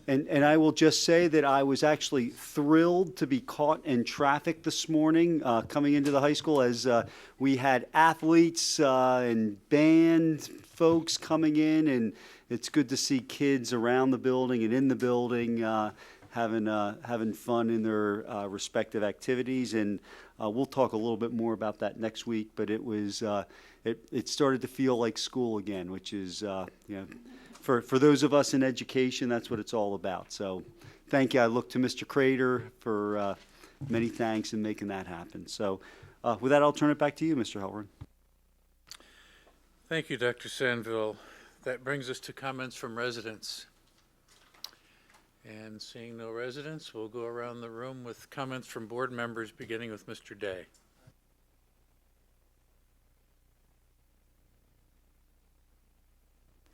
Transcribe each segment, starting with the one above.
And I will just say that I was actually thrilled to be caught in traffic this morning coming into the high school as we had athletes and band folks coming in, and it's good to see kids around the building and in the building having fun in their respective activities. And we'll talk a little bit more about that next week, but it was it started to feel like school again, which is for those of us in education, that's what it's all about. So thank you. I look to Mr. Crater for many thanks in making that happen. So with that, I'll turn it back to you, Mr. Halloran. Thank you, Dr. Sandville. That brings us to comments from residents. And seeing no residents, we'll go around the room with comments from board members, beginning with Mr. Day.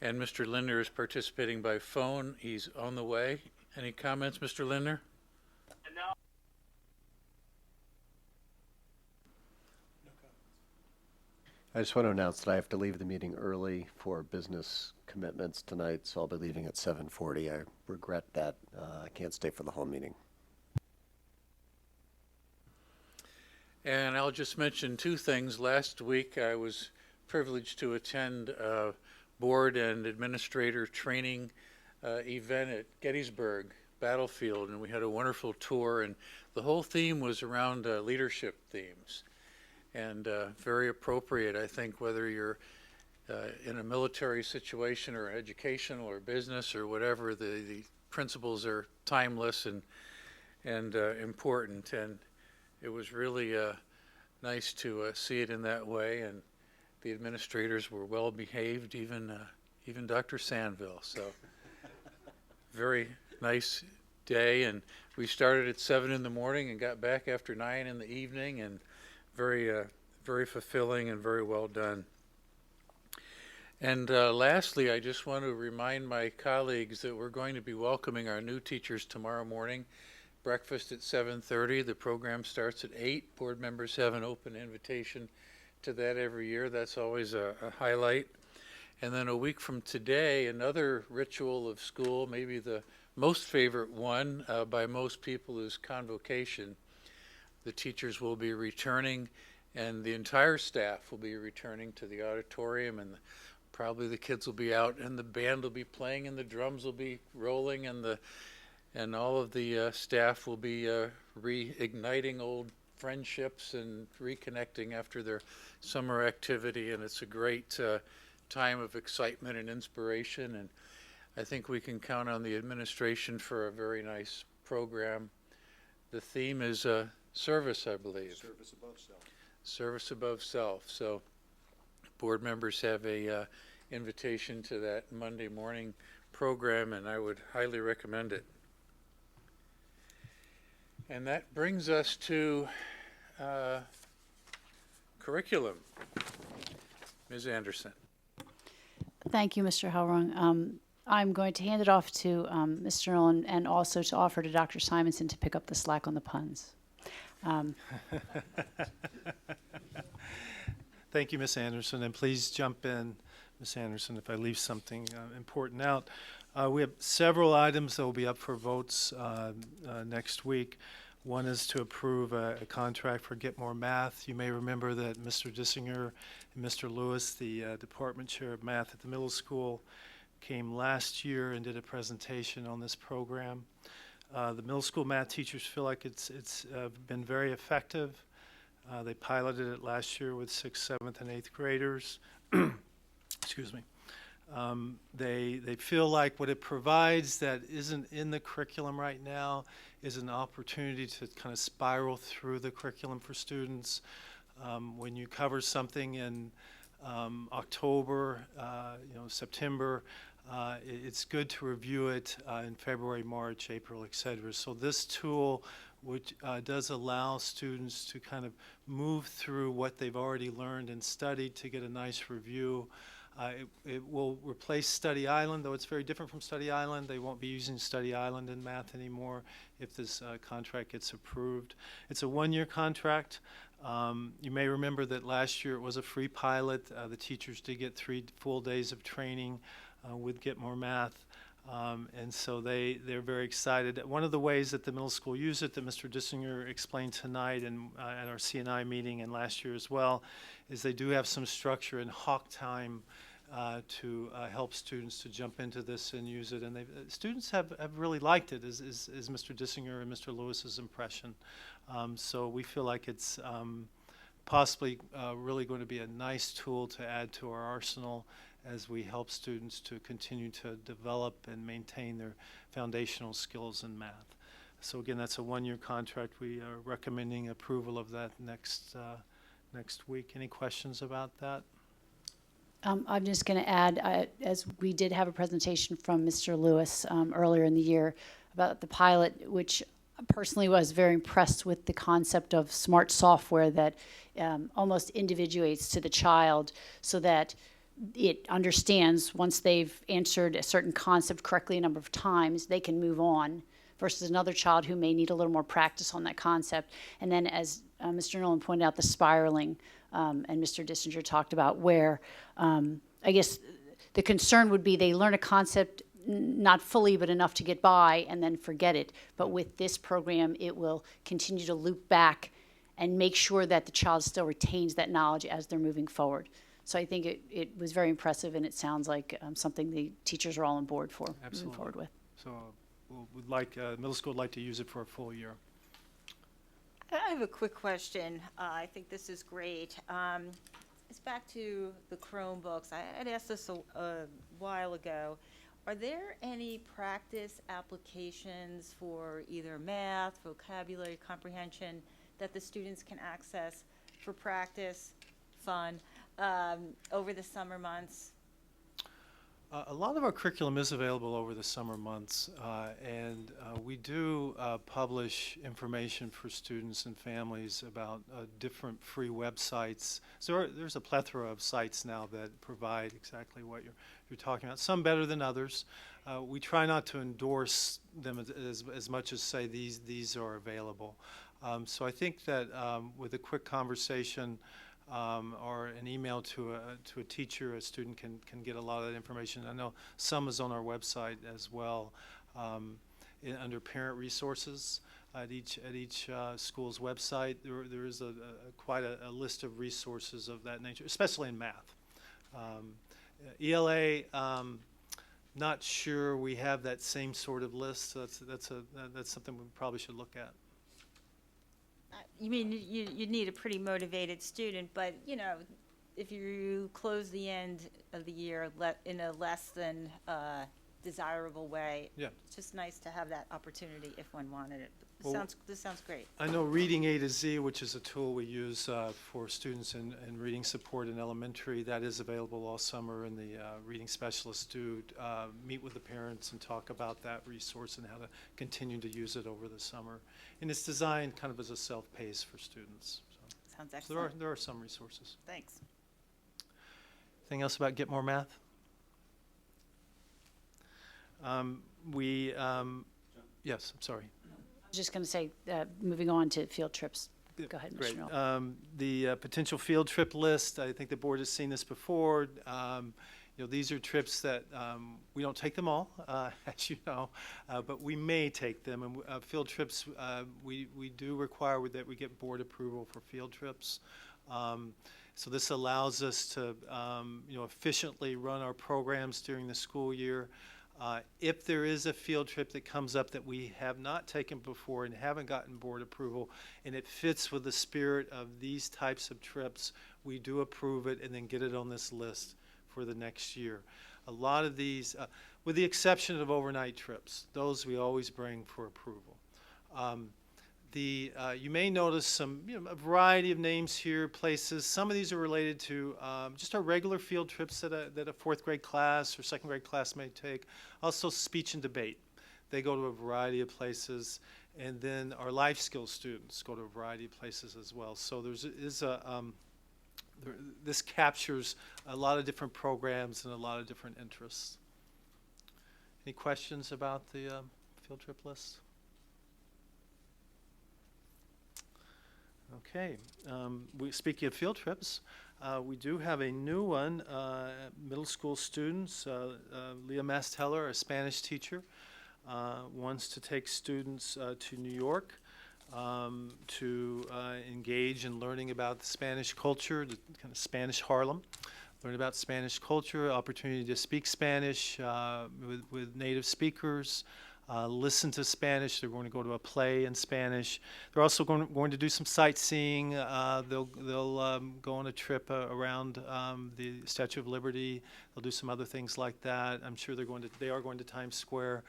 And Mr. Lindner is participating by phone. He's on the way. Any comments, Mr. Lindner? No. I just want to announce that I have to leave the meeting early for business commitments tonight, so I'll be leaving at 7:40. I regret that. I can't stay for the whole meeting. And I'll just mention two things. Last week I was privileged to attend board and administrator training event at Gettysburg Battlefield, and we had a wonderful tour, and the whole theme was around leadership themes, and very appropriate, I think, whether you're in a military situation or educational or business or whatever. The principles are timeless and important, and it was really nice to see it in that way. And the administrators were well behaved, even Dr. Sandville. So very nice day, and we started at 7 in the morning and got back after 9 in the evening, and very fulfilling and very well done. And lastly, I just want to remind my colleagues that we're going to be welcoming our new teachers tomorrow morning. Breakfast at 7:30. The program starts at 8. Board members have an open invitation to that every year. That's always a highlight. And then a week from today, another ritual of school, maybe the most favorite one by most people, is convocation. The teachers will be returning, and the entire staff will be returning to the auditorium, and probably the kids will be out, and the band will be playing, and the drums will be rolling, and all of the staff will be reigniting old friendships and reconnecting after their summer activity. And it's a great time of excitement and inspiration, and I think we can count on the administration for a very nice program. The theme is service, I believe. Service above self. Service above self. So board members have a invitation to that Monday morning program, and I would highly recommend it. And that brings us to curriculum. Ms. Anderson. Thank you, Mr. Halloran. I'm going to hand it off to Mr. Nolan, and also to offer to Dr. Simonson to pick up the slack on the puns. Thank you, Ms. Anderson, and please jump in, Ms. Anderson, if I leave something important out. We have several items that will be up for votes next week. One is to approve a contract for Get More Math. You may remember that Mr. Dissinger and Mr. Lewis, the department chair of math at the middle school, came last year and did a presentation on this program. The middle school math teachers feel like it's been very effective. They piloted it last year with 6th, 7th, and 8th graders. Excuse me. They feel like what it provides that isn't in the curriculum right now is an opportunity to kind of spiral through the curriculum for students. When you cover something in October, September, it's good to review it in February, March, April, etc. So this tool, which does allow students to kind of move through what they've already learned and studied to get a nice review. It will replace Study Island, though it's very different from Study Island. They won't be using Study Island in math anymore if this contract gets approved. It's a one-year contract. You may remember that last year it was a free pilot. The teachers did get 3 full days of training with Get More Math. And so they're very excited. One of the ways that the middle school use it that Mr. Dissinger explained tonight and at our CNI meeting and last year as well is they do have some structure in hawk time to help students to jump into this and use it. And students have really liked it, is Mr. Dissinger and Mr. Lewis's impression. So we feel like it's possibly really going to be a nice tool to add to our arsenal as we help students to continue to develop and maintain their foundational skills in math. So again, that's a one-year contract. We are recommending approval of that next week. Any questions about that? I'm just going to add, as we did have a presentation from Mr. Lewis earlier in the year about the pilot, which personally was very impressed with the concept of smart software that almost individuates to the child so that it understands once they've answered a certain concept correctly a number of times, they can move on versus another child who may need a little more practice on that concept. And then as Mr. Nolan pointed out, the spiraling, and Mr. Dissinger talked about where I guess the concern would be they learn a concept not fully but enough to get by and then forget it. But with this program, it will continue to loop back and make sure that the child still retains that knowledge as they're moving forward. So I think it was very impressive, and it sounds like something the teachers are all on board for moving forward with. So we'd like, middle school would like to use it for a full year. I have a quick question. I think this is great. It's back to the Chromebooks. I had asked this a while ago. Are there any practice applications for either math, vocabulary, comprehension that the students can access for practice, fun, over the summer months? A lot of our curriculum is available over the summer months, and we do publish information for students and families about different free websites. So there's a plethora of sites now that provide exactly what you're talking about, some better than others. We try not to endorse them as much as say these are available. So I think that with a quick conversation or an email to a teacher, a student can get a lot of that information. I know some is on our website as well, under parent resources at each school's website. There is quite a list of resources of that nature, especially in math. ELA, not sure we have that same sort of list. So that's something we probably should look at. You mean you need a pretty motivated student, but you know, if you close the end of the year in a less than desirable way, Yeah. it's just nice to have that opportunity if one wanted it. Well, This sounds great. I know Reading A to Z, which is a tool we use for students in reading support in elementary, that is available all summer, and the reading specialists do meet with the parents and talk about that resource and how to continue to use it over the summer. And it's designed kind of as a self-pace for students. Sounds So excellent. there are some resources. Thanks. Anything else about Get More Math? Yes, I'm sorry. I was just going to say, moving on to field trips. Go ahead, Mr. Great. Nolan. The potential field trip list, I think the board has seen this before. These are trips that we don't take them all, as you know, but we may take them. And field trips, we do require that we get board approval for field trips. So this allows us to efficiently run our programs during the school year. If there is a field trip that comes up that we have not taken before and haven't gotten board approval, and it fits with the spirit of these types of trips, we do approve it and then get it on this list for the next year. A lot of these, with the exception of overnight trips, those we always bring for approval. You may notice a variety of names here, places. Some of these are related to just our regular field trips that a fourth grade class or second grade class may take. Also speech and debate. They go to a variety of places. And then our life skills students go to a variety of places as well. So this captures a lot of different programs and a lot of different interests. Any questions about the field trip list? Okay. Speaking of field trips, We do have a new one, middle school students. Leah Masteller, a Spanish teacher, wants to take students to New York to engage in learning about the Spanish culture, the kind of Spanish Harlem, learn about Spanish culture, opportunity to speak Spanish with native speakers, listen to Spanish. They're going to go to a play in Spanish. They're also going to do some sightseeing. They'll go on a trip around the Statue of Liberty. They'll do some other things like that. I'm sure they are going to Times Square.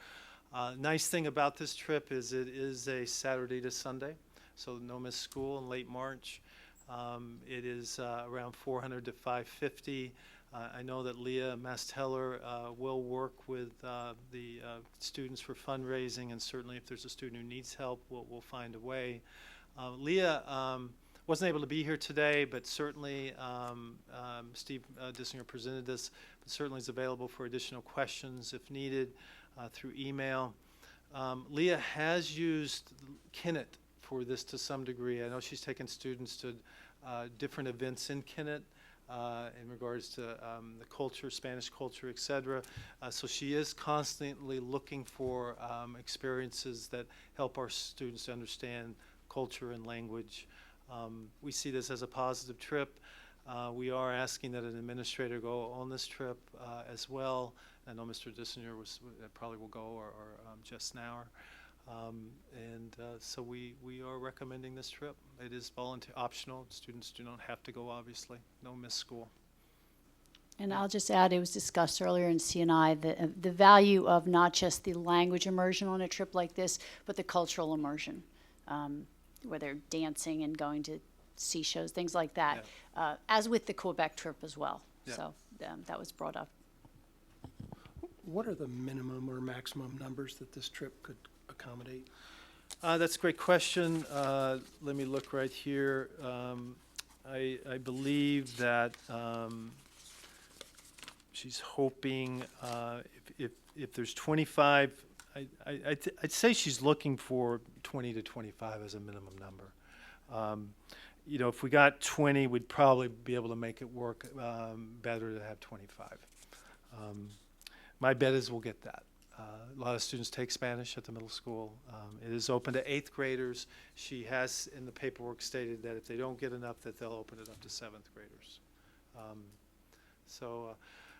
Nice thing about this trip is it is a Saturday to Sunday, so no miss school in late March. It is around $400 to $550. I know that Leah Masteller will work with the students for fundraising, and certainly if there's a student who needs help, we'll find a way. Leah wasn't able to be here today, but certainly Steve Dissinger presented this, but certainly is available for additional questions if needed through email. Leah has used Kinnett for this to some degree. I know she's taken students to different events in Kinnett in regards to the culture, Spanish culture, etc. So she is constantly looking for experiences that help our students to understand culture and language. We see this as a positive trip. We are asking that an administrator go on this trip as well. I know Mr. Dissinger probably will go, or Jess Nauer. So we are recommending this trip. It is volunteer optional. Students do not have to go, obviously. No miss school. And I'll just add, it was discussed earlier in CNI, the value of not just the language immersion on a trip like this, but the cultural immersion, where they're dancing and going to see shows, things like that, as with the Quebec trip as well. Yeah. So that was brought up. What are the minimum or maximum numbers that this trip could accommodate? That's a great question. Let me look right here. I believe that she's hoping if there's 25, I'd say she's looking for 20 to 25 as a minimum number. If we got 20, we'd probably be able to make it work better to have 25. My bet is we'll get that. A lot of students take Spanish at the middle school. It is open to 8th graders. She has in the paperwork stated that if they don't get enough, that they'll open it up to 7th graders.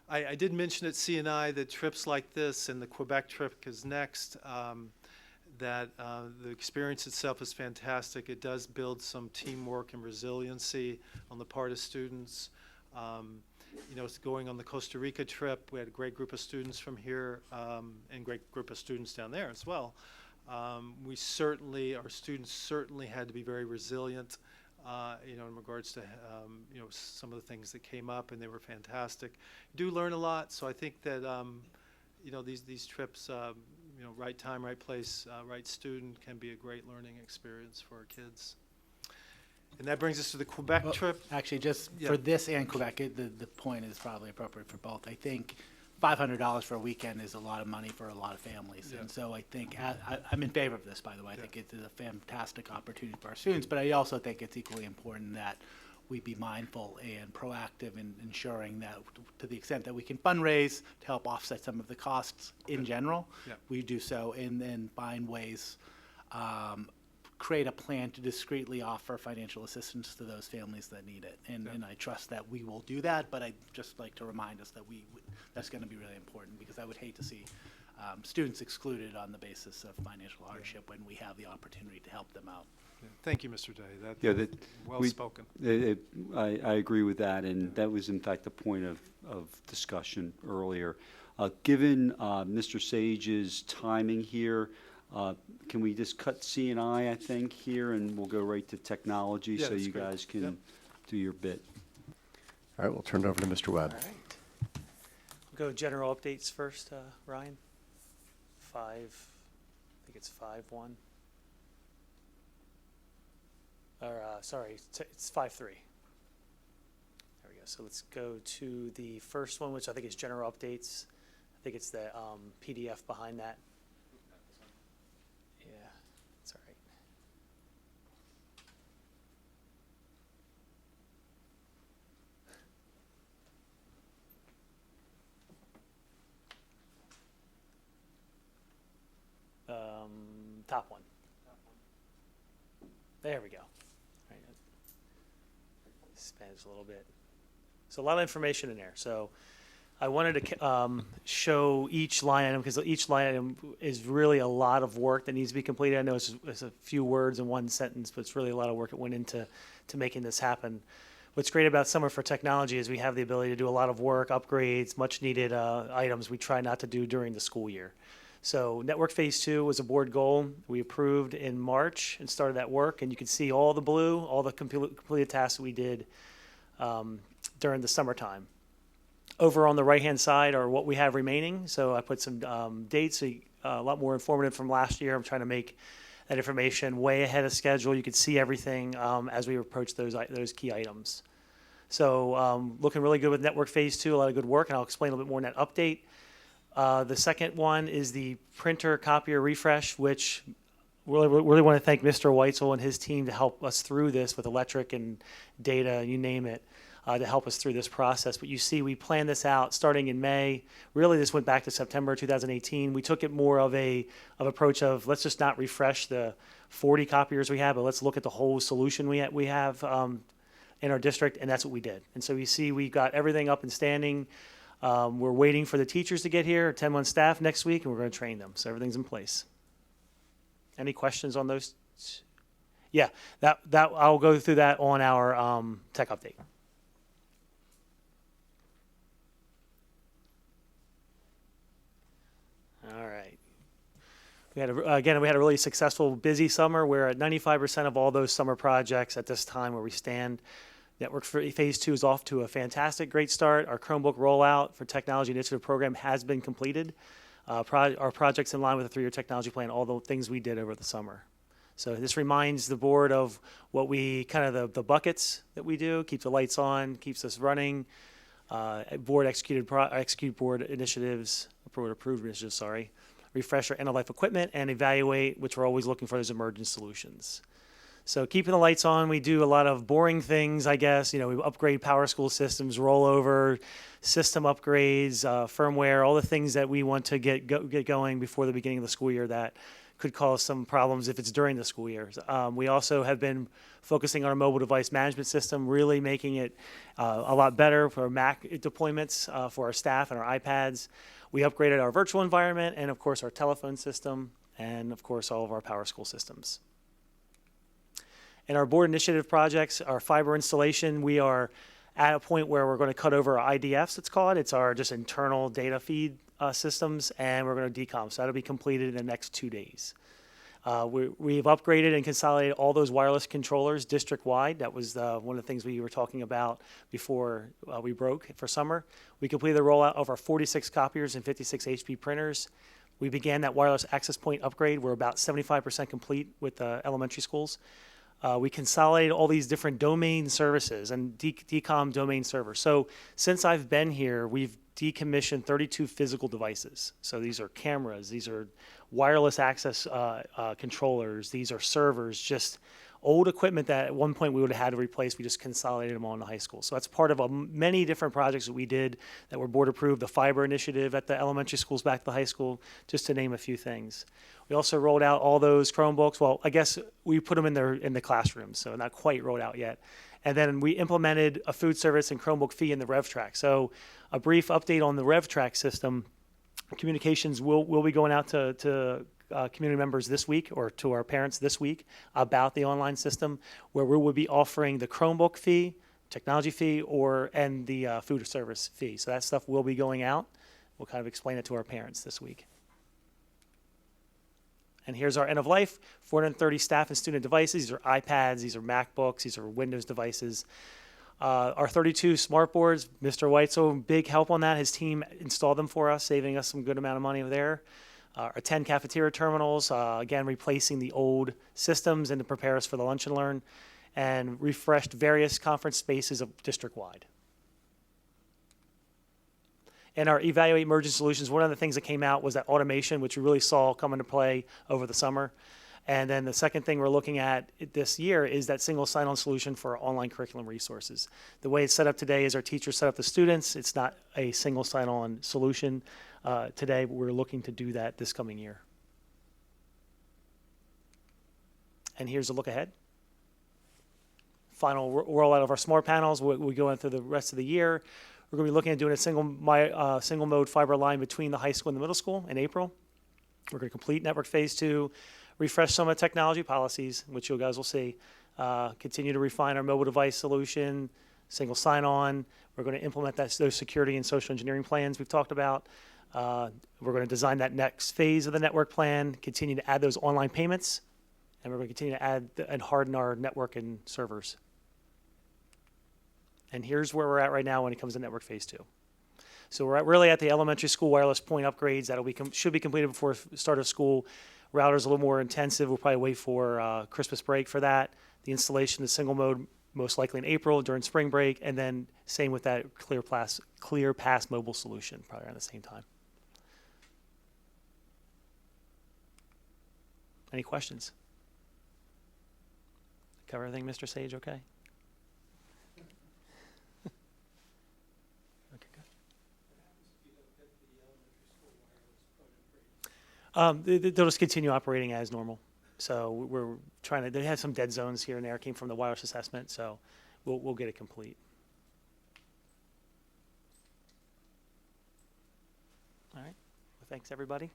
I did mention at CNI that trips like this, and the Quebec trip is next, that the experience itself is fantastic. It does build some teamwork and resiliency on the part of students. Going on the Costa Rica trip, we had a great group of students from here and great group of students down there as well. Our students certainly had to be very resilient, in regards to, some of the things that came up, and they were fantastic. You do learn a lot, so I think that, these trips, right time, right place, right student can be a great learning experience for our kids. And that brings us to the Quebec trip. Actually, just Yeah. for this and Quebec, the point is probably appropriate for both. I think $500 for a weekend is a lot of money for a lot of families. Yeah. And so I think, I'm in favor of this, by the way. I think it is a fantastic opportunity for our students, but I also think it's equally important that we be mindful and proactive in ensuring that to the extent that we can fundraise to help offset some of the costs in general, Yeah. we do so, and then find ways, create a plan to discreetly offer financial assistance to those families that need it. And I trust that we will do that, but I'd just like to remind us that that's going to be really important, because I would hate to see students excluded on the basis of financial hardship when we have the opportunity to help them out. Yeah. Thank you, Mr. Day. Well we- spoken. I agree with that, and that was in fact the point of discussion earlier. Given Mr. Sage's timing here, can we just cut C&I think, here, and we'll go right to technology, Yeah, so that's you great. guys can Yep. do your bit. All right, we'll turn it over to Mr. Webb. All right. We'll go general updates first, Ryan. I think it's 5-1. Or, sorry, it's 5-3. There we go. So let's go to the first one, which I think is general updates. I think it's the PDF behind that. Yeah, it's all right. top one. There we go. Right. Expand a little bit. So a lot of information in there. So I wanted to show each line item because each line item is really a lot of work that needs to be completed. I know it's a few words in one sentence, but it's really a lot of work that went into making this happen. What's great about Summer for Technology is we have the ability to do a lot of work, upgrades, much needed items we try not to do during the school year. So Network Phase 2 was a board goal. We approved in March and started that work, and you can see all the blue, all the completed tasks that we did during the summertime. Over on the right-hand side are what we have remaining. So I put some dates, a lot more informative from last year. I'm trying to make that information way ahead of schedule. You could see everything as we approach those key items. So looking really good with Network Phase 2, a lot of good work, and I'll explain a little bit more in that update. The second one is the printer copier refresh, which really want to thank Mr. Weitzel and his team to help us through this with electric and data, you name it, to help us through this process. But you see, we planned this out starting in May. Really, this went back to September 2018. We took it more of approach of let's just not refresh the 40 copiers we have, but let's look at the whole solution we have in our district, and that's what we did. And so you see, we got everything up and standing. We're waiting for the teachers to get here, 10-month staff next week, and we're going to train them. So everything's in place. Any questions on those? Yeah, that I'll go through that on our tech update. All right. We had a really successful, busy summer. We're at 95% of all those summer projects at this time where we stand. Network Phase 2 is off to a fantastic, great start. Our Chromebook rollout for Technology Initiative Program has been completed. Our project's in line with the 3-year technology plan, all the things we did over the summer. So this reminds the board of what we, kind of the buckets that we do, keep the lights on, keeps us running, board execute board initiatives, board approved initiatives, sorry, refresh our end-of-life equipment, and evaluate, which we're always looking for those emergent solutions. So keeping the lights on, we do a lot of boring things, I guess. We upgrade power school systems, rollover, system upgrades, firmware, all the things that we want to get going before the beginning of the school year that could cause some problems if it's during the school year. We also have been focusing on our mobile device management system, really making it a lot better for Mac deployments for our staff and our iPads. We upgraded our virtual environment and, of course, our telephone system and, of course, all of our power school systems. In our board initiative projects, our fiber installation, we are at a point where we're going to cut over our IDFs, it's called. It's our just internal data feed systems, and we're going to decom. So that'll be completed in the next 2 days. We've upgraded and consolidated all those wireless controllers district-wide. That was one of the things we were talking about before we broke for summer. We completed the rollout of our 46 copiers and 56 HP printers. We began that wireless access point upgrade. We're about 75% complete with elementary schools. We consolidated all these different domain services and decom domain servers. So since I've been here, we've decommissioned 32 physical devices. So these are cameras, these are wireless access controllers, these are servers, just old equipment that at one point we would have had to replace. We just consolidated them all in the high school. So that's part of many different projects that we did that were board approved, the fiber initiative at the elementary schools back to the high school, just to name a few things. We also rolled out all those Chromebooks. Well, I guess we put them in the classrooms, so not quite rolled out yet. And then we implemented a food service and Chromebook fee in the RevTrack. So a brief update on the RevTrack system. Communications will be going out to community members this week or to our parents this week about the online system, where we will be offering the Chromebook fee, technology fee, and the food service fee. So that stuff will be going out. We'll kind of explain it to our parents this week. And here's our end of life, 430 staff and student devices. These are iPads, these are MacBooks, these are Windows devices. Our 32 smart boards, Mr. Weitzel, big help on that. His team installed them for us, saving us some good amount of money over there. Our 10 cafeteria terminals, again, replacing the old systems and to prepare us for the lunch and learn, and refreshed various conference spaces of district-wide. And our evaluate emergent solutions, one of the things that came out was that automation, which we really saw come into play over the summer. And then the second thing we're looking at this year is that single sign-on solution for our online curriculum resources. The way it's set up today is our teachers set up the students. It's not a single sign-on solution today, but we're looking to do that this coming year. And here's a look ahead. Final rollout of our smart panels. We go in through the rest of the year. We're going to be looking at doing a single mode fiber line between the high school and the middle school in April. We're going to complete network phase 2, refresh some of the technology policies, which you guys will see, continue to refine our mobile device solution, single sign-on. We're going to implement those security and social engineering plans we've talked about. We're going to design that next phase of the network plan, continue to add those online payments, and we're going to continue to add and harden our network and servers. And here's where we're at right now when it comes to network phase 2. So we're really at the elementary school wireless point upgrades. Should be completed before start of school. Router's a little more intensive. We'll probably wait for Christmas break for that. The installation is single mode, most likely in April during spring break, and then same with that ClearPass mobile solution, probably around the same time. Any questions? Cover everything, Mr. Sage, okay? Okay, good. They'll just continue operating as normal. So we're trying to, they have some dead zones here and there, came from the wireless assessment, so we'll get it complete. All right, well, thanks everybody.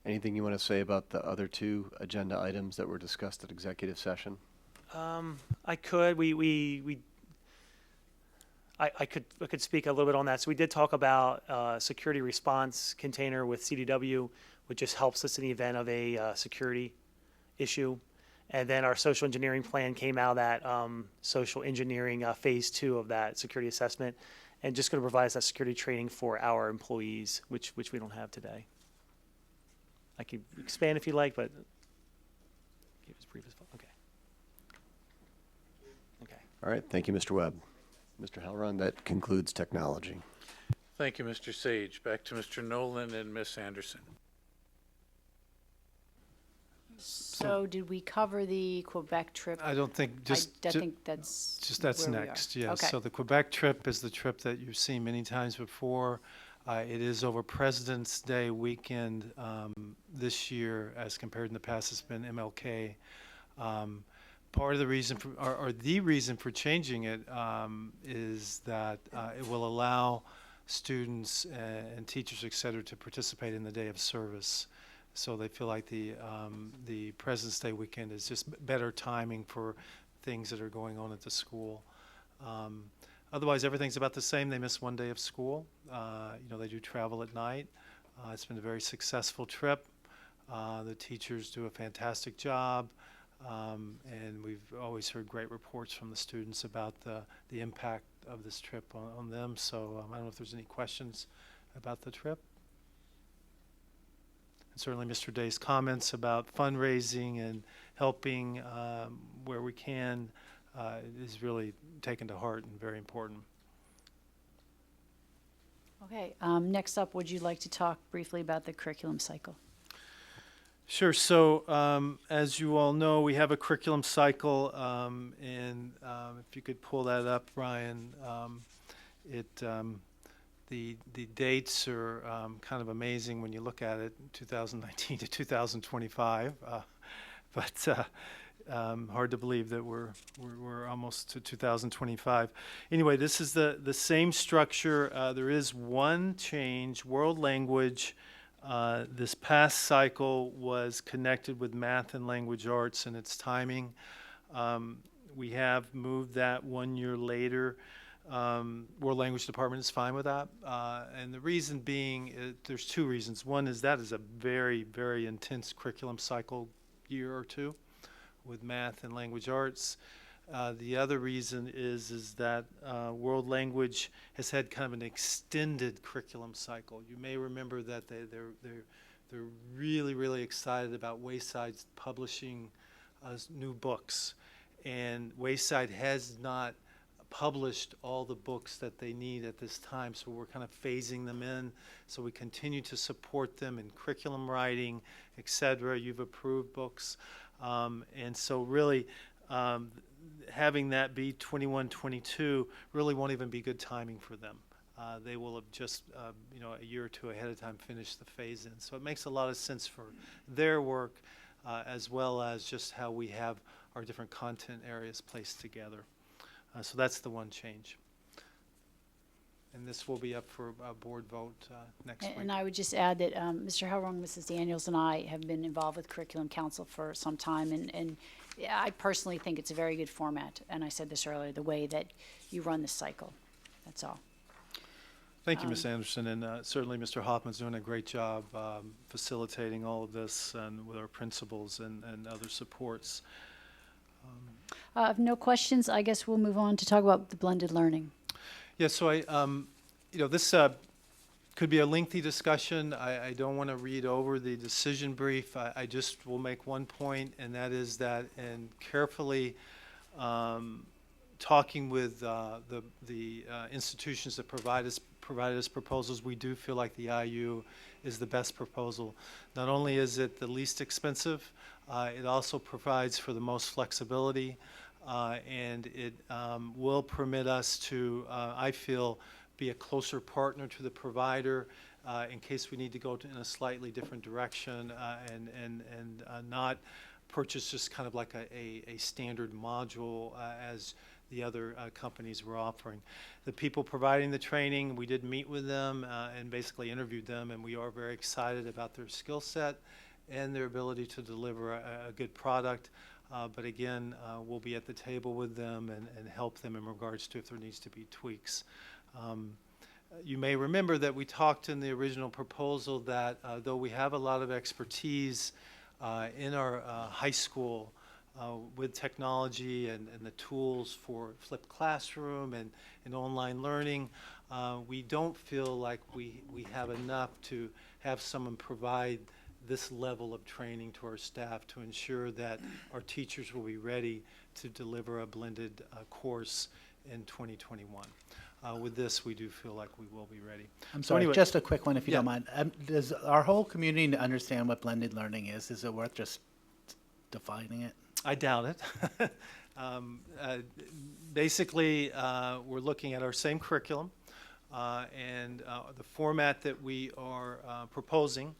Anything you want to say about the other 2 agenda items that were discussed at executive session? I could. I could speak a little bit on that. So we did talk about security response container with CDW, which just helps us in the event of a security issue. And then our social engineering plan came out of that social engineering phase 2 of that security assessment, and just going to provide us that security training for our employees, which we don't have today. I could expand if you like, but keep it as brief as possible. Okay. Okay. All right, thank you, Mr. Webb. Mr. Halloran, that concludes technology. Thank you, Mr. Sage. Back to Mr. Nolan and Ms. Anderson. So did we cover the Quebec trip? I don't think, I think that's that's where we are. next, yes. Okay. So the Quebec trip is the trip that you've seen many times before. It is over President's Day weekend this year, as compared in the past, it's been MLK. Part of the reason for, or the reason for changing it is that it will allow students and teachers, et cetera, to participate in the day of service. So they feel like the President's Day weekend is just better timing for things that are going on at the school. Otherwise, everything's about the same. They miss one day of school. They do travel at night. It's been a very successful trip. The teachers do a fantastic job. And we've always heard great reports from the students about the impact of this trip on them. So I don't know if there's any questions about the trip. And certainly Mr. Day's comments about fundraising and helping where we can is really taken to heart and very important. Okay, next up, would you like to talk briefly about the curriculum cycle? Sure. So as you all know, we have a curriculum cycle, and if you could pull that up, Ryan, the dates are kind of amazing when you look at it, 2019 to 2025, but hard to believe that we're almost to 2025. Anyway, this is the same structure. There is one change: world language. This past cycle was connected with math and language arts and its timing. We have moved that 1 year later. World Language Department is fine with that. And the reason being, there's 2 reasons. One is that is a very, very intense curriculum cycle, year or 2, with math and language arts. The other reason is that world language has had kind of an extended curriculum cycle. You may remember that they're really, really excited about Wayside's publishing new books, and Wayside has not published all the books that they need at this time, so we're kind of phasing them in. So we continue to support them in curriculum writing, etc. You've approved books, and so really. Having that be 21-22 really won't even be good timing for them. They will have just, a year or 2 ahead of time finished the phase in. So it makes a lot of sense for their work. as well as just how we have our different content areas placed together. So that's the one change. And this will be up for a board vote next week. And I would just add that Mr. Helrung, Mrs. Daniels, and I have been involved with Curriculum Council for some time, and yeah, I personally think it's a very good format. And I said this earlier, the way that you run this cycle. That's all. Thank you, Ms. Anderson, and certainly Mr. Hoffman's doing a great job facilitating all of this and with our principals and other supports. If no questions, I guess we'll move on to talk about the blended learning. Yeah, so this could be a lengthy discussion. I don't want to read over the decision brief. I just will make one point, and that is that in carefully talking with the institutions that provided us proposals, we do feel like the IU is the best proposal. Not only is it the least expensive, it also provides for the most flexibility, and it will permit us to, I feel, be a closer partner to the provider in case we need to go in a slightly different direction and not purchase just kind of like a standard module as the other companies were offering. The people providing the training, we did meet with them and basically interviewed them, and we are very excited about their skill set and their ability to deliver a good product. But again, we'll be at the table with them and help them in regards to if there needs to be tweaks. You may remember that we talked in the original proposal that though we have a lot of expertise in our high school with technology and the tools for flipped classroom and online learning, we don't feel like we have enough to have someone provide this level of training to our staff to ensure that our teachers will be ready to deliver a blended course in 2021. With this, we do feel like we will be ready. I'm So sorry, anyway- just a quick one if you Yeah. don't mind. Does our whole community understand what blended learning is? Is it worth just defining it? I doubt it. Basically, we're looking at our same curriculum and the format that we are proposing,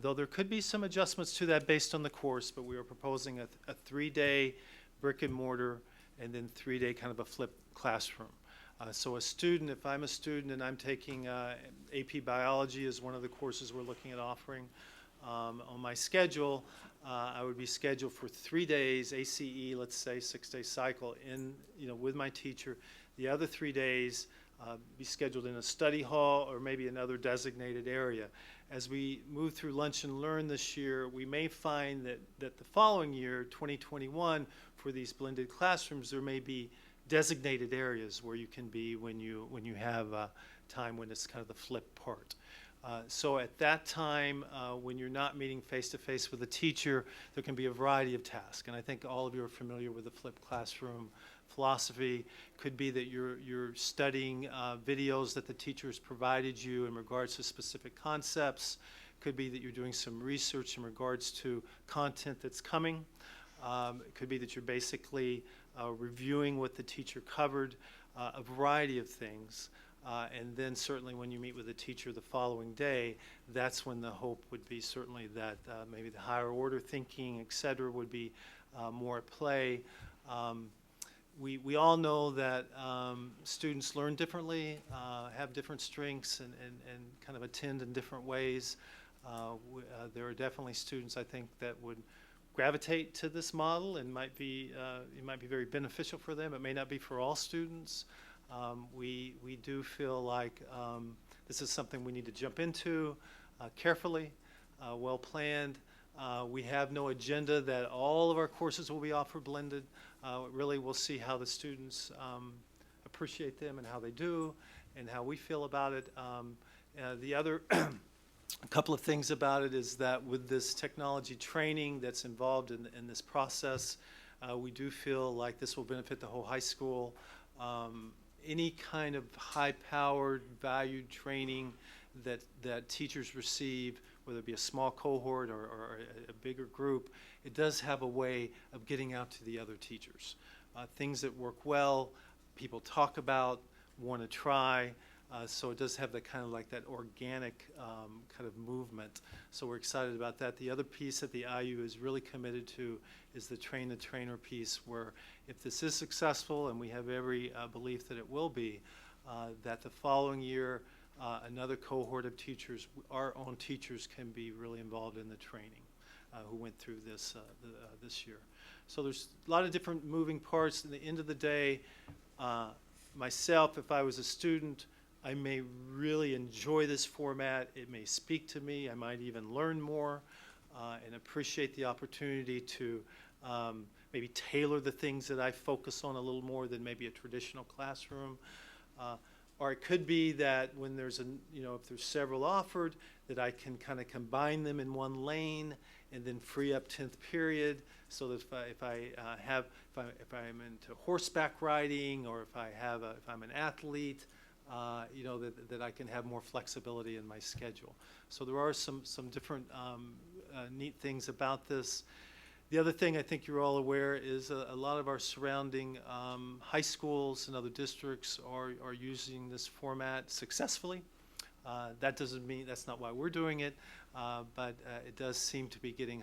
though there could be some adjustments to that based on the course, but we are proposing a 3-day brick and mortar and then 3-day kind of a flipped classroom. So a student, if I'm a student and I'm taking AP Biology as one of the courses we're looking at offering, on my schedule, I would be scheduled for 3 days, ACE, let's say 6-day cycle with my teacher. The other 3 days be scheduled in a study hall or maybe another designated area. As we move through Lunch and Learn this year, we may find that the following year, 2021, for these blended classrooms, there may be designated areas where you can be when you have time when it's kind of the flip part. So at that time, when you're not meeting face-to-face with a teacher, there can be a variety of tasks. And I think all of you are familiar with the flipped classroom philosophy. Could be that you're studying videos that the teacher has provided you in regards to specific concepts. Could be that you're doing some research in regards to content that's coming. It could be that you're basically reviewing what the teacher covered, a variety of things. And then certainly when you meet with the teacher the following day, that's when the hope would be certainly that maybe the higher order thinking, et cetera, would be more at play. We all know that students learn differently, have different strengths, and kind of attend in different ways. There are definitely students, I think, that would gravitate to this model and it might be very beneficial for them. It may not be for all students. We do feel like this is something we need to jump into carefully, well planned. We have no agenda that all of our courses will be offered blended. Really, we'll see how the students appreciate them and how they do and how we feel about it. The other a couple of things about it is that with this technology training that's involved in this process, we do feel like this will benefit the whole high school. Any kind of high-powered, valued training that teachers receive, whether it be a small cohort or a bigger group, it does have a way of getting out to the other teachers. Things that work well, people talk about, want to try. So it does have that kind of like that organic kind of movement. So we're excited about that. The other piece that the IU is really committed to is the train-the-trainer piece, where if this is successful, and we have every belief that it will be, that the following year another cohort of teachers, our own teachers, can be really involved in the training who went through this this year. So there's a lot of different moving parts. At the end of the day, myself, if I was a student, I may really enjoy this format. It may speak to me. I might even learn more and appreciate the opportunity to maybe tailor the things that I focus on a little more than maybe a traditional classroom. Or it could be that when there's if there's several offered, that I can kind of combine them in one lane and then free up 10th period, so that if I'm into horseback riding, or if I'm an athlete, that I can have more flexibility in my schedule. So there are some different neat things about this. The other thing I think you're all aware is a lot of our surrounding high schools and other districts are using this format successfully. That doesn't mean that's not why we're doing it, but it does seem to be getting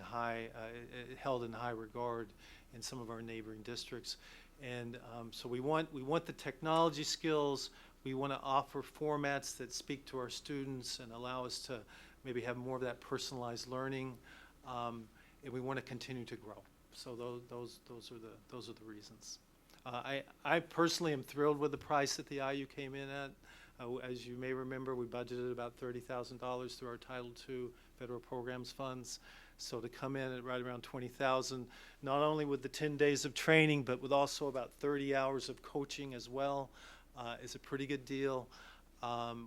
held in high regard in some of our neighboring districts. And so we want the technology skills. We want to offer formats that speak to our students and allow us to maybe have more of that personalized learning. And we want to continue to grow. So those are the reasons. I personally am thrilled with the price that the IU came in at. As you may remember, we budgeted about $30,000 through our Title II federal programs funds. So to come in at right around $20,000, not only with the 10 days of training, but with also about 30 hours of coaching as well, is a pretty good deal.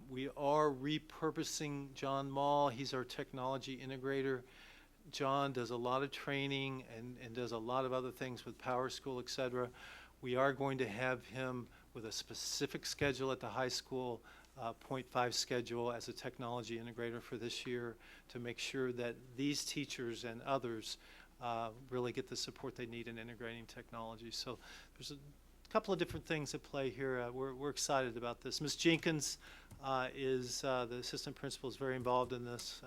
We are repurposing John Mall. He's our technology integrator. John does a lot of training and does a lot of other things with Power School, et cetera. We are going to have him with a specific schedule at the high school, 0.5 schedule as a technology integrator for this year, to make sure that these teachers and others really get the support they need in integrating technology. So there's a couple of different things at play here. We're excited about this. Ms. Jenkins is the assistant principal, is very involved in this.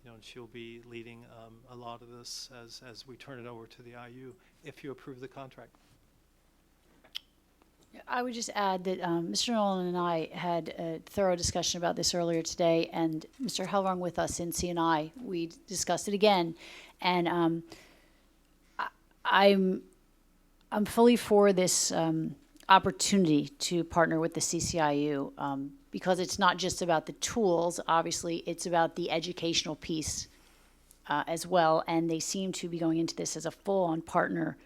And she'll be leading a lot of this as we turn it over to the IU if you approve the contract. I would just add that Mr. Nolan and I had a thorough discussion about this earlier today, and Mr. Helrung with us in CNI, we discussed it again, and I'm fully for this opportunity to partner with the CCIU because it's not just about the tools. Obviously, it's about the educational piece as well, and they seem to be going into this as a full-on partner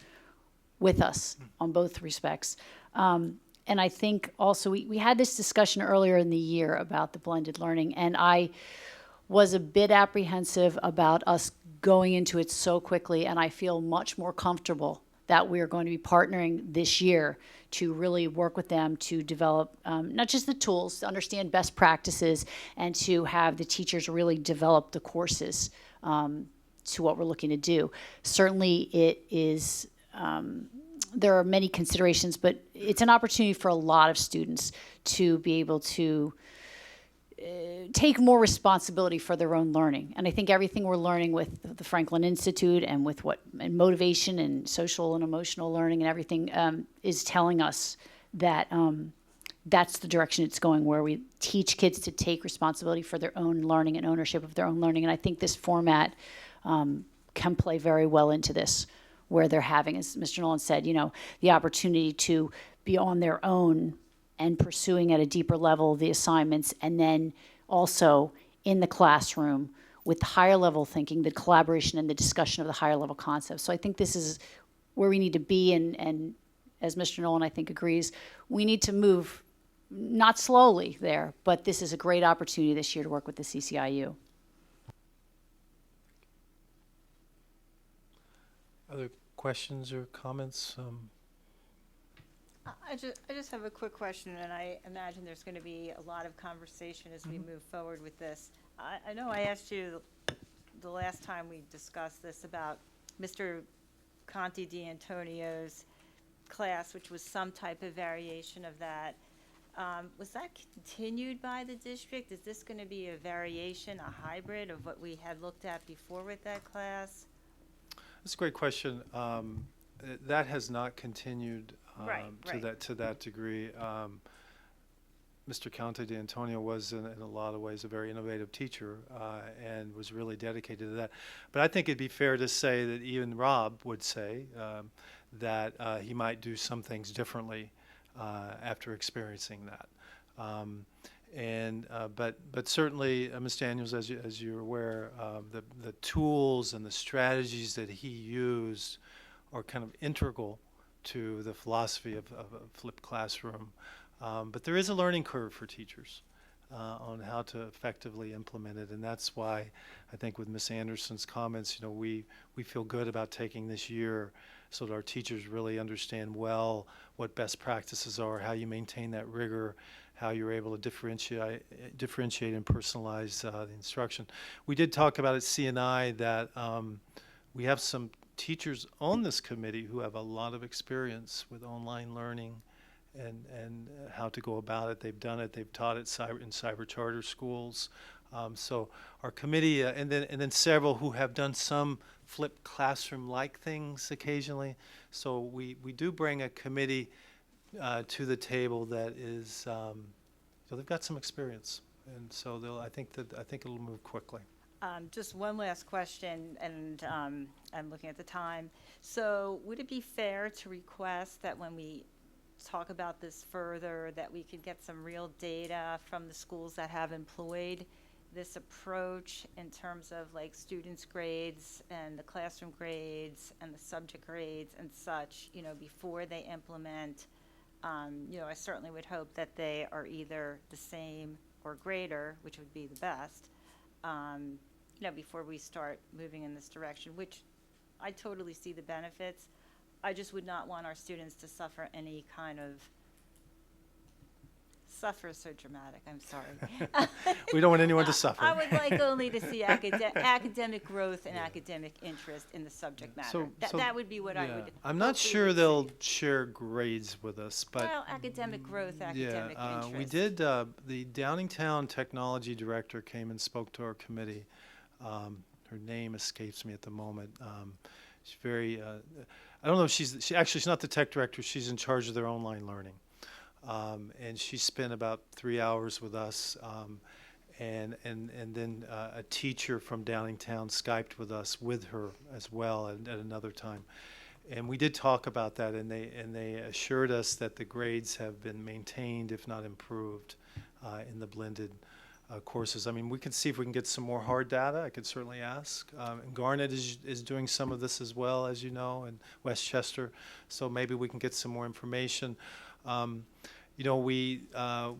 with us on both respects. And I think also we had this discussion earlier in the year about the blended learning, and I was a bit apprehensive about us going into it so quickly, and I feel much more comfortable that we're going to be partnering this year to really work with them to develop not just the tools, to understand best practices, and to have the teachers really develop the courses to what we're looking to do. Certainly it is, there are many considerations, but it's an opportunity for a lot of students to be able to take more responsibility for their own learning. And I think everything we're learning with the Franklin Institute and with and motivation and social and emotional learning and everything is telling us that that's the direction it's going, where we teach kids to take responsibility for their own learning and ownership of their own learning. And I think this format can play very well into this, where they're having, as Mr. Nolan said, the opportunity to be on their own and pursuing at a deeper level the assignments, and then also in the classroom with higher level thinking, the collaboration and the discussion of the higher level concepts. So I think this is where we need to be, and as Mr. Nolan, I think, agrees, we need to move not slowly there, but this is a great opportunity this year to work with the CCIU. Other questions or comments? I just have a quick question, and I imagine there's going to be a lot of conversation as we move forward with this. I know I asked you the last time we discussed this about Mr. Conti D'Antonio's class, which was some type of variation of that. Was that continued by the district? Is this going to be a variation, a hybrid of what we had looked at before with that class? That's a great question. That has not continued Right, right. to that degree. Mr. Conte de Antonio was, in a lot of ways, a very innovative teacher and was really dedicated to that. But I think it'd be fair to say that even Rob would say that he might do some things differently after experiencing that. But certainly, Ms. Daniels, as you're aware, the tools and the strategies that he used are kind of integral to the philosophy of a flipped classroom. But there is a learning curve for teachers on how to effectively implement it, and that's why I think with Ms. Anderson's comments, we feel good about taking this year so that our teachers really understand well what best practices are, how you maintain that rigor, how you're able to differentiate and personalize the instruction. We did talk about at CNI that we have some teachers on this committee who have a lot of experience with online learning and how to go about it. They've done it. They've taught it in cyber charter schools. So our committee, and then several who have done some flipped classroom-like things occasionally. So we do bring a committee to the table that is, so they've got some experience, and so I think it'll move quickly. Just one last question, and I'm looking at the time. So would it be fair to request that when we talk about this further, that we could get some real data from the schools that have employed this approach in terms of like students' grades and the classroom grades and the subject grades and such, before they implement? I certainly would hope that they are either the same or greater, which would be the best, before we start moving in this direction, which I totally see the benefits. I just would not want our students to suffer any kind of, suffer is so dramatic, I'm sorry. We don't want anyone to suffer. I would like only to see academic growth and academic interest in the subject matter. That would be what I would. I'm not sure they'll share grades with us, but well, academic growth, academic interest. We did. The Downingtown technology director came and spoke to our committee. Her name escapes me at the moment. She's very. I don't know if she's not the tech director. She's in charge of their online learning. And she spent about 3 hours with us, and then a teacher from Downingtown Skyped with us with her as well at another time, and we did talk about that, and they assured us that the grades have been maintained, if not improved, in the blended courses. I mean, we can see if we can get some more hard data. I could certainly ask. And Garnet is doing some of this as well, as you know, in Westchester, so maybe we can get some more information. We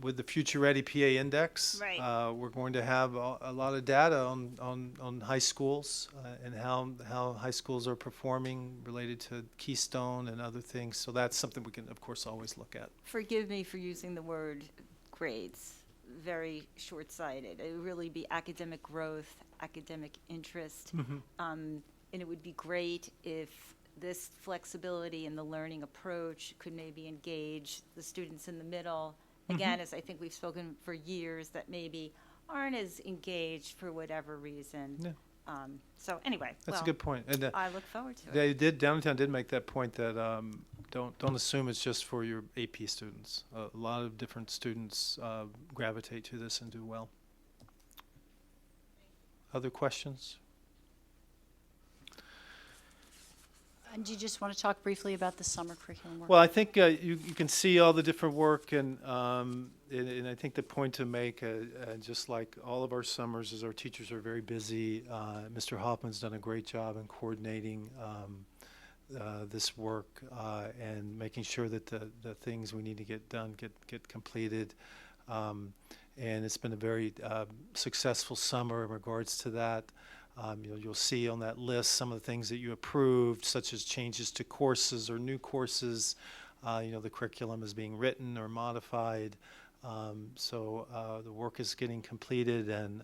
with the Future Ready PA Index, right. We're going to have a lot of data on high schools and how high schools are performing related to Keystone and other things. So that's something we can, of course, always look at. Forgive me for using the word grades. Very short-sighted. It would really be academic growth, academic interest. Mm-hmm. And it would be great if this flexibility in the learning approach could maybe engage the students in the middle. Again, as I think we've spoken for years, that maybe aren't as engaged for whatever reason. Yeah. So anyway, that's a good point. And I look forward to it. Downtown did make that point that don't assume it's just for your AP students. A lot of different students gravitate to this and do well. Other questions? And do you just want to talk briefly about the summer curriculum work? Well, I think you can see all the different work, and I think the point to make, just like all of our summers, is our teachers are very busy. Mr. Hoffman's done a great job in coordinating this work and making sure that the things we need to get done get completed. And it's been a very successful summer in regards to that. You'll see on that list some of the things that you approved, such as changes to courses or new courses. The curriculum is being written or modified. So the work is getting completed, and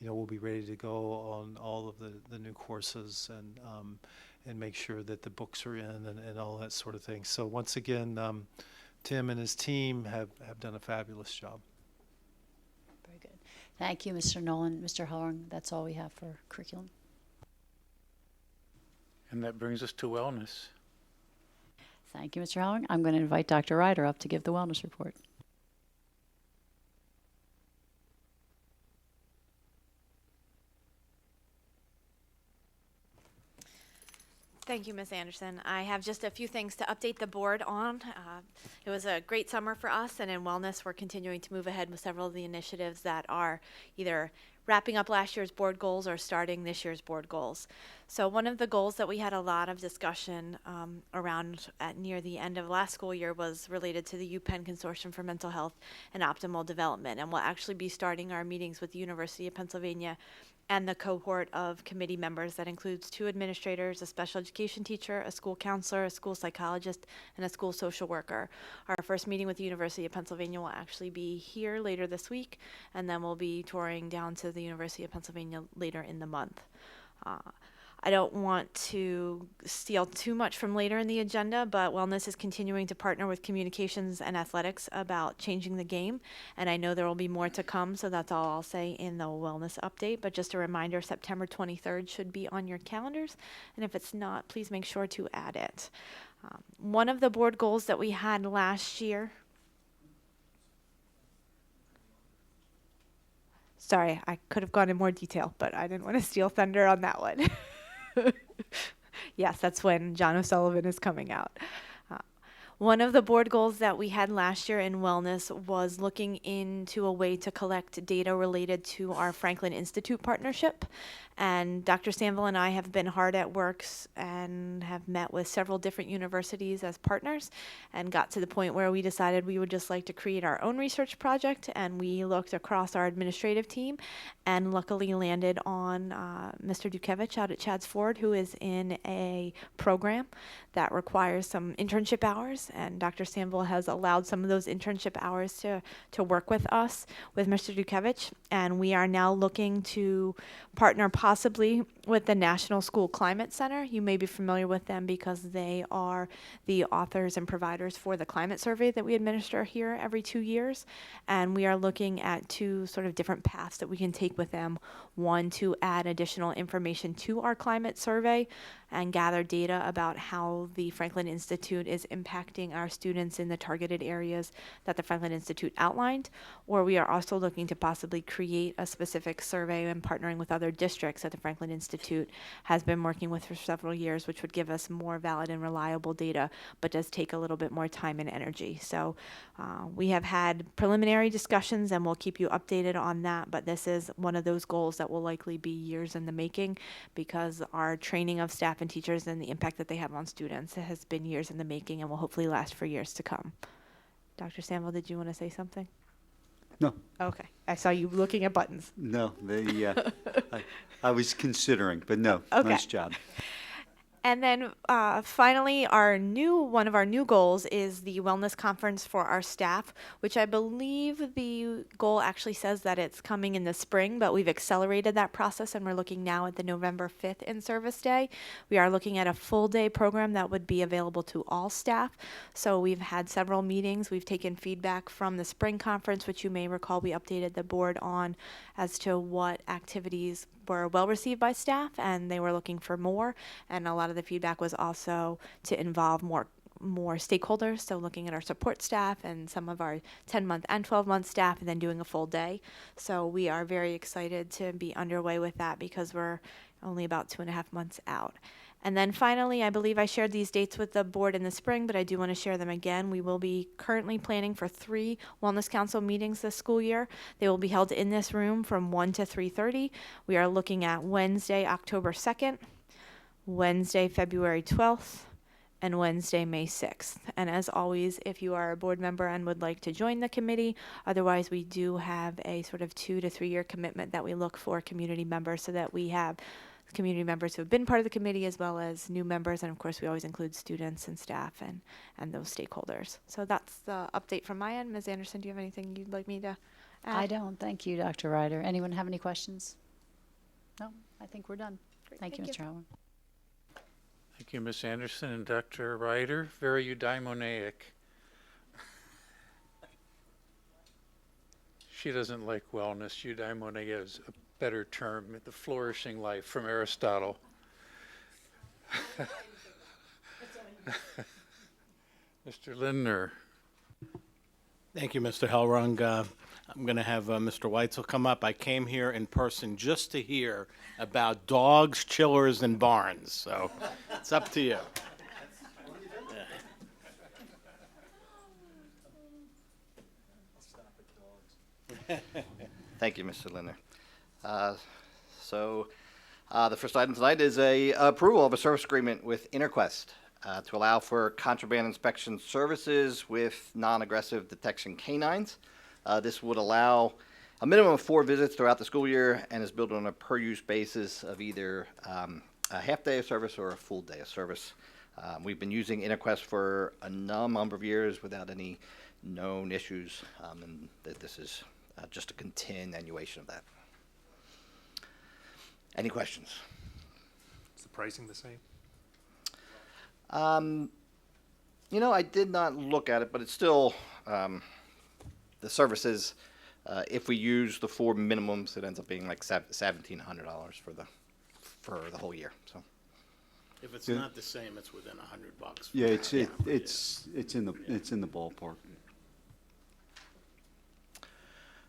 we'll be ready to go on all of the new courses and make sure that the books are in and all that sort of thing. So once again, Tim and his team have done a fabulous job. Very good. Thank you, Mr. Nolan. Mr. Hellring, that's all we have for curriculum. And that brings us to wellness. Thank you, Mr. Hellring. I'm going to invite Dr. Ryder up to give the wellness report. Thank you, Ms. Anderson. I have just a few things to update the board on. It was a great summer for us, and in wellness, we're continuing to move ahead with several of the initiatives that are either wrapping up last year's board goals or starting this year's board goals. So one of the goals that we had a lot of discussion around at near the end of last school year was related to the UPenn Consortium for Mental Health and Optimal Development, and we'll actually be starting our meetings with the University of Pennsylvania and the cohort of committee members that includes 2 administrators, a special education teacher, a school counselor, a school psychologist, and a school social worker. Our first meeting with the University of Pennsylvania will actually be here later this week, and then we'll be touring down to the University of Pennsylvania later in the month. I don't want to steal too much from later in the agenda, but wellness is continuing to partner with communications and athletics about changing the game. And I know there will be more to come, so that's all I'll say in the wellness update. But just a reminder, September 23rd should be on your calendars. And if it's not, please make sure to add it. One of the board goals that we had last year. Sorry, I could have gone in more detail, but I didn't want to steal thunder on that one. Yes, that's when John O'Sullivan is coming out. One of the board goals that we had last year in wellness was looking into a way to collect data related to our Franklin Institute partnership. And Dr. Stanville and I have been hard at work and have met with several different universities as partners and got to the point where we decided we would just like to create our own research project. And we looked across our administrative team and luckily landed on Mr. Dukevich out at Chadds Ford, who is in a program that requires some internship hours. And Dr. Stanville has allowed some of those internship hours to work with us, with Mr. Dukevich. And we are now looking to partner possibly with the National School Climate Center. You may be familiar with them because they are the authors and providers for the climate survey that we administer here every 2 years. And we are looking at 2 sort of different paths that we can take with them. One, to add additional information to our climate survey and gather data about how the Franklin Institute is impacting our students in the targeted areas that the Franklin Institute outlined. Or we are also looking to possibly create a specific survey and partnering with other districts that the Franklin Institute has been working with for several years, which would give us more valid and reliable data, but does take a little bit more time and energy. So we have had preliminary discussions and we'll keep you updated on that, but this is one of those goals that will likely be years in the making because our training of staff and teachers and the impact that they have on students has been years in the making and will hopefully last for years to come. Dr. Stanville, did you want to say something? No, Okay. I saw you looking at buttons. no, I was considering, but no, Okay. nice job. And then finally, one of our new goals is the wellness conference for our staff, which I believe the goal actually says that it's coming in the spring, but we've accelerated that process and we're looking now at the November 5th in-service day. We are looking at a full day program that would be available to all staff. So we've had several meetings. We've taken feedback from the spring conference, which you may recall we updated the board on as to what activities were well received by staff and they were looking for more, and a lot of the feedback was also to involve more stakeholders, so looking at our support staff and some of our 10-month and 12-month staff and then doing a full day. So we are very excited to be underway with that because we're only about 2.5 months out. And then finally, I believe I shared these dates with the board in the spring, but I do want to share them again. We will be currently planning for 3 Wellness Council meetings this school year. They will be held in this room from 1 to 3:30. We are looking at Wednesday, October 2nd, Wednesday, February 12th, and Wednesday, May 6th. And as always, if you are a board member and would like to join the committee, otherwise we do have a sort of 2 to 3 year commitment that we look for community members so that we have community members who have been part of the committee as well as new members. And of course, we always include students and staff and those stakeholders. So that's the update from my end. Ms. Anderson, do you have anything you'd like me to add? I don't. Thank you, Dr. Ryder. Anyone have any questions? No, I think we're done. Great, Thank you, Mr. Howard. Thank you, Ms. Anderson and Dr. Ryder. Very eudaimonic. She doesn't like wellness. Eudaimonia is a better term, the flourishing life from Aristotle. Mr. Lindner. Thank you, Mr. Hellrung. I'm going to have Mr. Weitzel come up. I came here in person just to hear about dogs, chillers, and barns, so it's up to you. Thank you, Mr. Lindner. The first item tonight is a approval of a service agreement with Interquest to allow for contraband inspection services with non-aggressive detection canines. This would allow a minimum of 4 visits throughout the school year and is built on a per-use basis of either a half day of service or a full day of service. We've been using Interquest for a number of years without any known issues, and this is just a continuation of that. Any questions? Is the pricing the same? I did not look at it, but it's still the services. If we use the 4 minimums, it ends up being like $1,700 for the whole year. So. If it's not the same, it's within $100. Yeah, it's in the ballpark.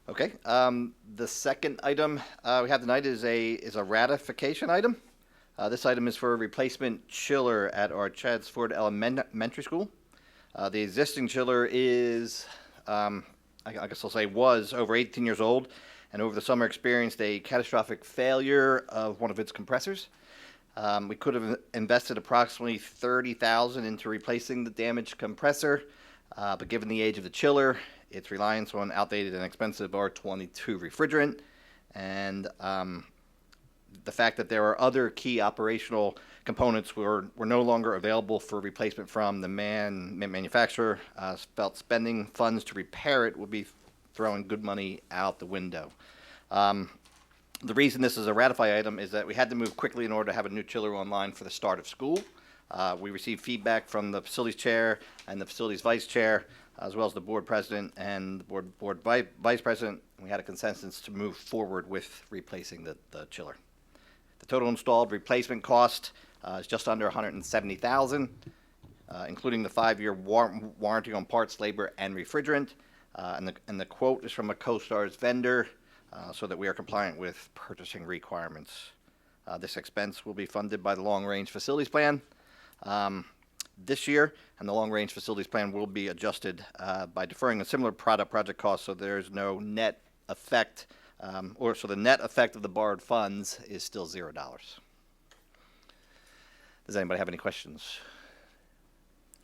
Okay. The second item we have tonight is a ratification item. This item is for a replacement chiller at our Chadds Ford Elementary School. The existing chiller is, I guess I'll say, was over 18 years old, and over the summer experienced a catastrophic failure of one of its compressors. We could have invested approximately $30,000 into replacing the damaged compressor, but given the age of the chiller, its reliance on outdated and expensive R22 refrigerant, and the fact that there are other key operational components were no longer available for replacement from the manufacturer, felt spending funds to repair it would be throwing good money out the window. The reason this is a ratified item is that we had to move quickly in order to have a new chiller online for the start of school. We received feedback from the facilities chair and the facilities vice chair, as well as the board president and the board vice president. We had a consensus to move forward with replacing the chiller. The total installed replacement cost is just under $170,000, including the 5-year warranty on parts, labor, and refrigerant. And the quote is from a CoStar's vendor, so that we are compliant with purchasing requirements. This expense will be funded by the long-range facilities plan this year, and the long-range facilities plan will be adjusted by deferring a similar project cost, so there's no net effect, so the net effect of the borrowed funds is still $0. Does anybody have any questions?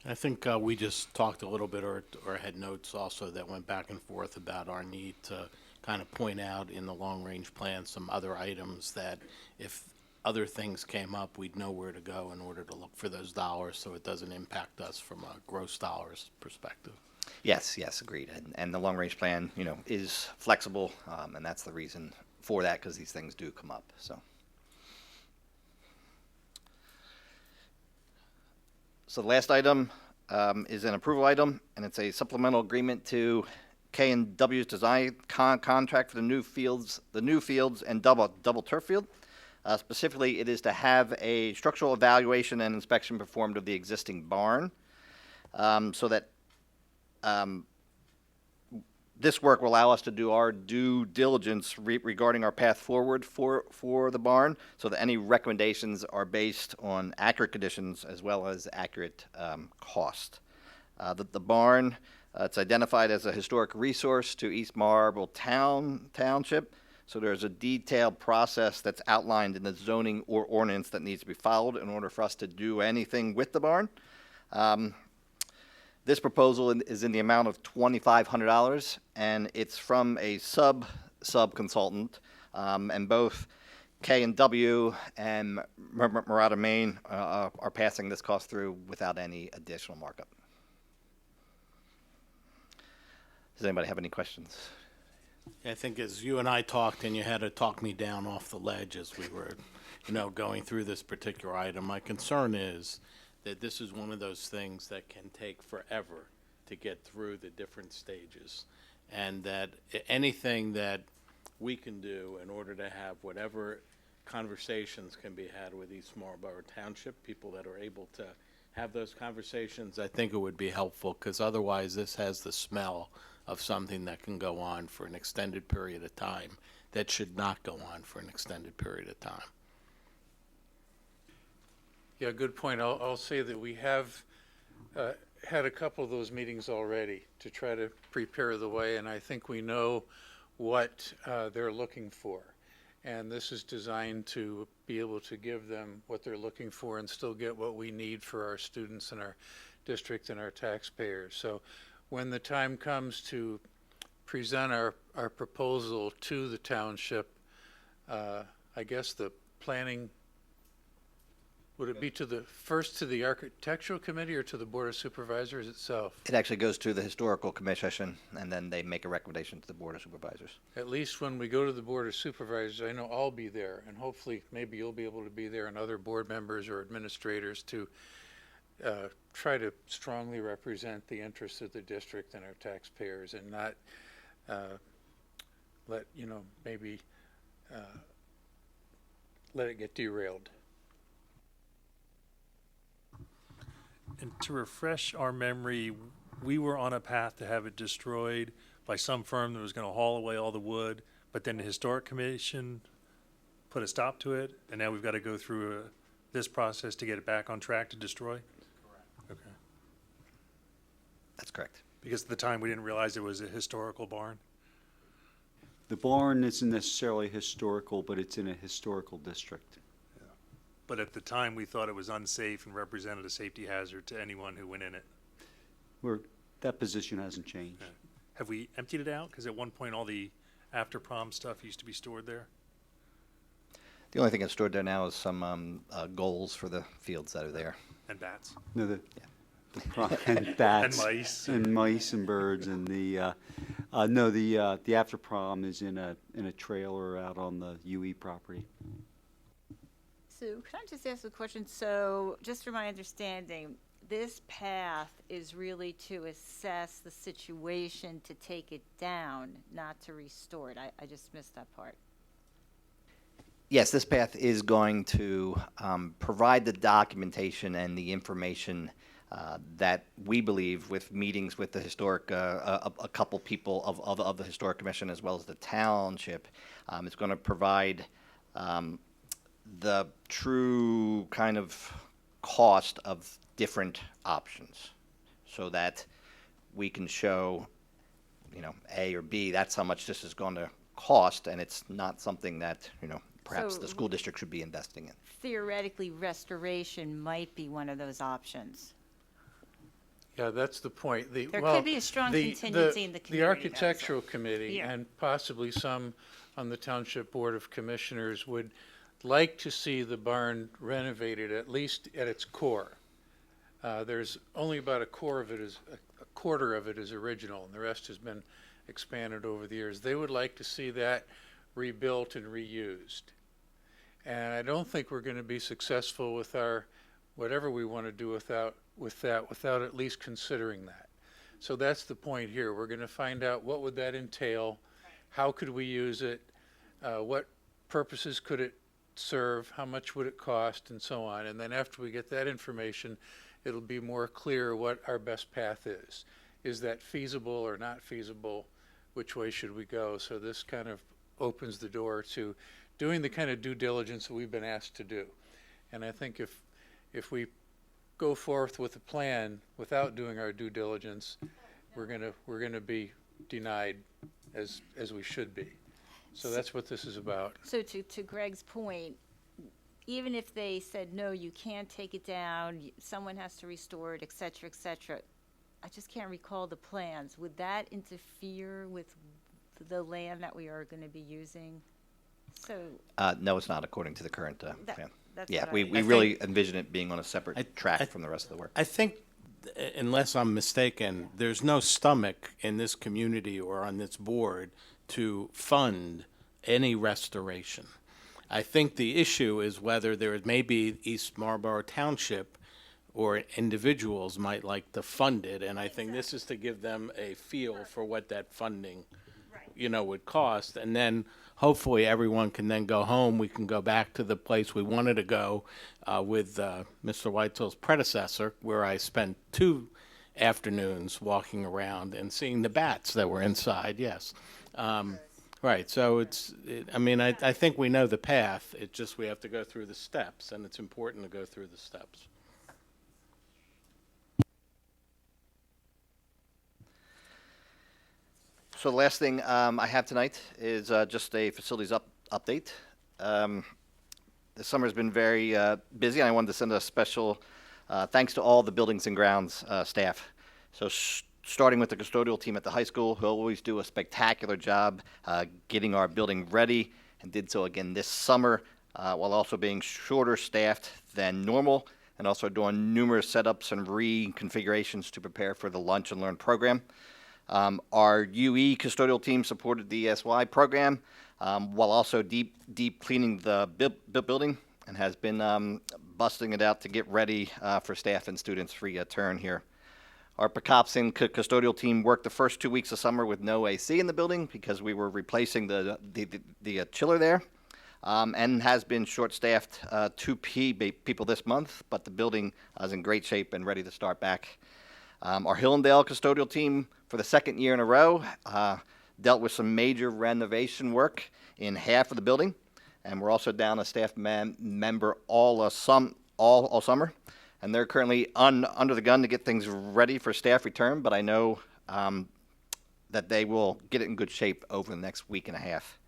I think we just talked a little bit, or had notes also that went back and forth about our need to kind of point out in the long-range plan some other items that if other things came up, we'd know where to go in order to look for those dollars so it doesn't impact us from a gross dollars perspective. Yes, agreed. And the long-range plan, is flexible, and that's the reason for that, because these things do come up. So the last item is an approval item, and it's a supplemental agreement to K&W's design contract for the new fields and double turf field. Specifically, it is to have a structural evaluation and inspection performed of the existing barn, so that this work will allow us to do our due diligence regarding our path forward for the barn, so that any recommendations are based on accurate conditions as well as accurate cost. The barn, it's identified as a historic resource to East Marlboro Township. So there's a detailed process that's outlined in the zoning or ordinance that needs to be followed in order for us to do anything with the barn. This proposal is in the amount of $2,500, and it's from a sub-consultant, and both K&W and Murata Maine are passing this cost through without any additional markup. Does anybody have any questions? I think as you and I talked, and you had to talk me down off the ledge as we were, going through this particular item, my concern is that this is one of those things that can take forever to get through the different stages. and that anything that we can do in order to have whatever conversations can be had with East Marlborough Township, people that are able to have those conversations, I think it would be helpful, because otherwise this has the smell of something that can go on for an extended period of time that should not go on for an extended period of time. Yeah, good point. I'll say that we have had a couple of those meetings already to try to prepare the way, and I think we know what they're looking for. And this is designed to be able to give them what they're looking for and still get what we need for our students and our district and our taxpayers. So when the time comes to present our proposal to the township, I guess the planning, would it be to the architectural committee or to the board of supervisors itself? It actually goes to the historical commission, and then they make a recommendation to the board of supervisors. At least when we go to the board of supervisors, I know I'll be there, and hopefully maybe you'll be able to be there and other board members or administrators to try to strongly represent the interests of the district and our taxpayers, and not let it get derailed. And to refresh our memory, we were on a path to have it destroyed by some firm that was going to haul away all the wood, but then the Historic Commission put a stop to it, and now we've got to go through this process to get it back on track to destroy? Correct. Okay. That's correct. Because at the time, we didn't realize it was a historical barn? The barn isn't necessarily historical, but it's in a historical district. But at the time, we thought it was unsafe and represented a safety hazard to anyone who went in it. That position hasn't changed. Yeah. Have we emptied it out? Because at one point, all the after-prom stuff used to be stored there. The only thing that's stored there now is some goals for the fields that are there. And bats. No, and bats. And mice. And mice and birds. And the after prom is in a trailer out on the UE property. So can I just ask a question? So just for my understanding, this path is really to assess the situation to take it down, not to restore it. I just missed that part. Yes, this path is going to provide the documentation and the information that we believe, with meetings with the historic, a couple people of the Historic Commission as well as the township, it's going to provide the true kind of cost of different options, so that we can show, A or B, that's how much this is going to cost, and it's not something that, perhaps So the school district should be investing in. Theoretically, restoration might be one of those options. Yeah, that's the point. There could be a strong contingency in the community, The though, architectural committee Yeah. and possibly some on the Township Board of Commissioners would like to see the barn renovated, at least at its core. There's only about a quarter of it is original, and the rest has been expanded over the years. They would like to see that rebuilt and reused. And I don't think we're going to be successful with our whatever we want to do without at least considering that. So that's the point here. We're going to find out what would that entail, how could we use it, what purposes could it serve, how much would it cost, and so on. And then after we get that information, it'll be more clear what our best path is. Is that feasible or not feasible? Which way should we go? So this kind of opens the door to doing the kind of due diligence that we've been asked to do. And I think if we go forth with a plan without doing our due diligence, we're gonna be denied as we should be. So that's what this is about. So to Greg's point, even if they said, no, you can't take it down, someone has to restore it, et cetera, I just can't recall the plans. Would that interfere with the land that we are going to be using? So No, it's not, according to the current plan. that's Yeah, what we really envision it being on a separate track from the rest of the work. I think, unless I'm mistaken, there's no stomach in this community or on this board to fund any restoration. I think the issue is whether there may be East Marlborough Township or individuals might like to fund it. And I think this is to give them a feel for what that funding, would cost. And then hopefully everyone can then go home. We can go back to the place we wanted to go with Mr. Weitzel's predecessor, where I spent 2 afternoons walking around and seeing the bats that were inside, yes. Right, so I think we know the path. It's just we have to go through the steps, and it's important to go through the steps. So the last thing I have tonight is just a facilities update. The summer's been very busy, and I wanted to send a special thanks to all the buildings and grounds staff. So starting with the custodial team at the high school, who always do a spectacular job getting our building ready, and did so again this summer, while also being shorter staffed than normal, and also doing numerous setups and reconfigurations to prepare for the Lunch and Learn program. Our UE custodial team supported the ESY program while also deep cleaning the building, and has been busting it out to get ready for staff and students' return here. Our Pecopson custodial team worked the first 2 weeks of summer with no AC in the building because we were replacing the chiller there, and has been short-staffed 2 people this month, but the building is in great shape and ready to start back. Our Hillendale custodial team, for the second year in a row, dealt with some major renovation work in half of the building, and we're also down a staff member all summer, and they're currently under the gun to get things ready for staff return, but I know that they will get it in good shape over the next week and a half.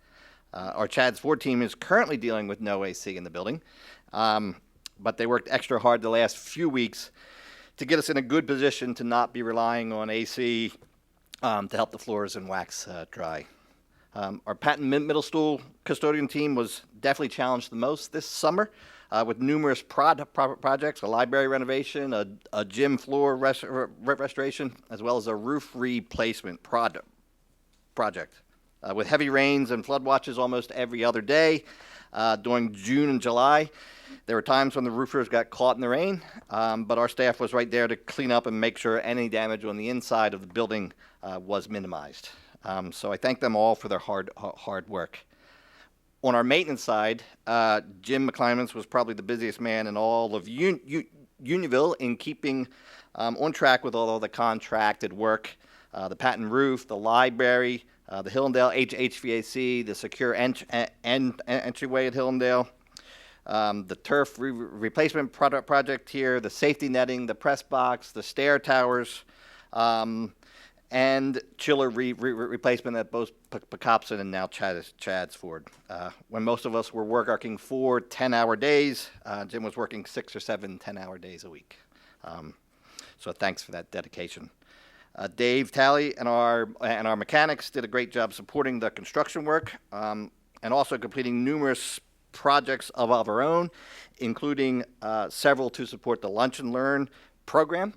Our Chadds Ford team is currently dealing with no AC in the building, but they worked extra hard the last few weeks to get us in a good position to not be relying on AC to help the floors and wax dry. Our Patton Middle School custodian team was definitely challenged the most this summer with numerous projects, a library renovation, a gym floor restoration, as well as a roof replacement project. With heavy rains and flood watches almost every other day during June and July, there were times when the roofers got caught in the rain, but our staff was right there to clean up and make sure any damage on the inside of the building was minimized. So I thank them all for their hard work. On our maintenance side, Jim McClimans was probably the busiest man in all of Unionville in keeping on track with all of the contracted work, the Patton roof, the library, the Hillendale HVAC, the secure entryway at Hillendale, the turf replacement project here, the safety netting, the press box, the stair towers, and chiller replacement at both Pecopson and now Chadds Ford. When most of us were working 4 10-hour days, Jim was working 6 or 7 10-hour days a week. So thanks for that dedication. Dave Talley and our mechanics did a great job supporting the construction work, and also completing numerous projects of our own, including several to support the Lunch and Learn program.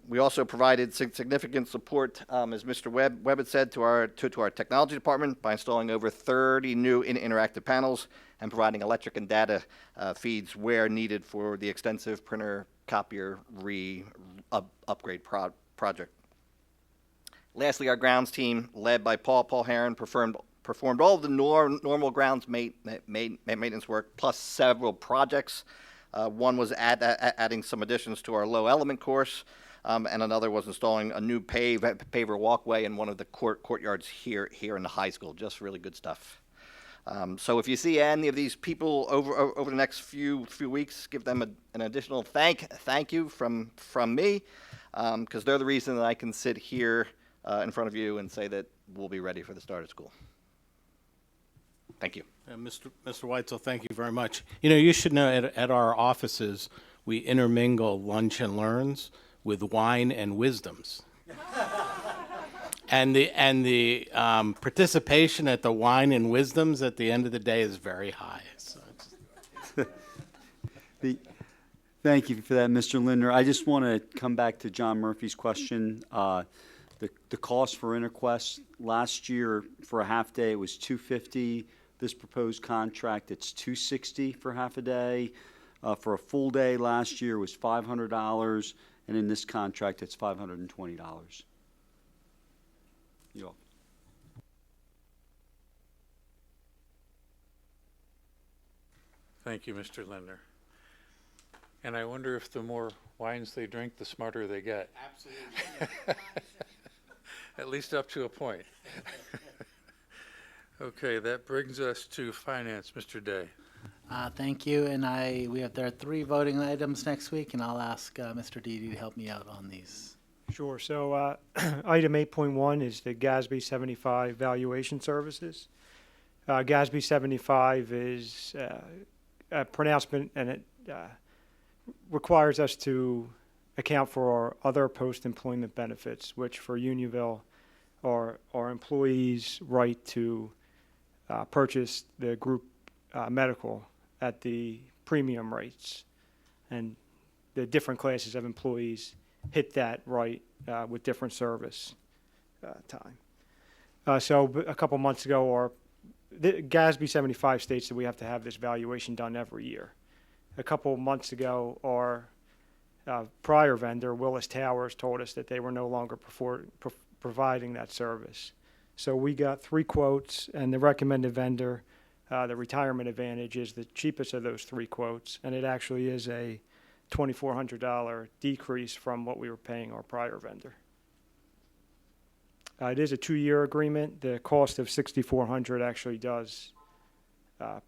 We also provided significant support, as Mr. Webb had said, to our technology department by installing over 30 new interactive panels and providing electric and data feeds where needed for the extensive printer copier upgrade project. Lastly, our grounds team, led by Paul Herron, performed all of the normal grounds maintenance work, plus several projects. One was adding some additions to our low element course, and another was installing a new paver walkway in one of the courtyards here in the high school. Just really good stuff. So if you see any of these people over the next few weeks, give them an additional thank you from me, because they're the reason that I can sit here in front of you and say that we'll be ready for the start of school. Thank you. Mr. Weitzel, thank you very much. You should know at our offices, we intermingle lunch and learns with wine and wisdoms. and the participation at the wine and wisdoms at the end of the day is very high. So Thank you for that, Mr. Lindner. I just want to come back to John Murphy's question. The cost for InterQuest last year for a half day, it was $250. This proposed contract, it's $260 for half a day. for a full day last year was $500, and in this contract, it's $520. You're welcome. Thank you, Mr. Lindner. And I wonder if the more wines they drink, the smarter they get. Absolutely. At least up to a point. Okay, that brings us to finance, Mr. Day. Thank you, and there are 3 voting items next week, and I'll ask Mr. Didi to help me out on these. Sure. So item 8.1 is the GASB 75 valuation services. GASB 75 is a pronouncement, and it requires us to account for our other post-employment benefits, which for Unionville are our employees' right to purchase the group medical at the premium rates. And the different classes of employees hit that right with different service time. So a couple months ago, the GASB 75 states that we have to have this valuation done every year. A couple months ago, our prior vendor, Willis Towers, told us that they were no longer providing that service. So we got 3 quotes, and the recommended vendor, the Retirement Advantage, is the cheapest of those 3 quotes, and it actually is a $2,400 decrease from what we were paying our prior vendor. It is a 2-year agreement. The cost of $6,400 actually does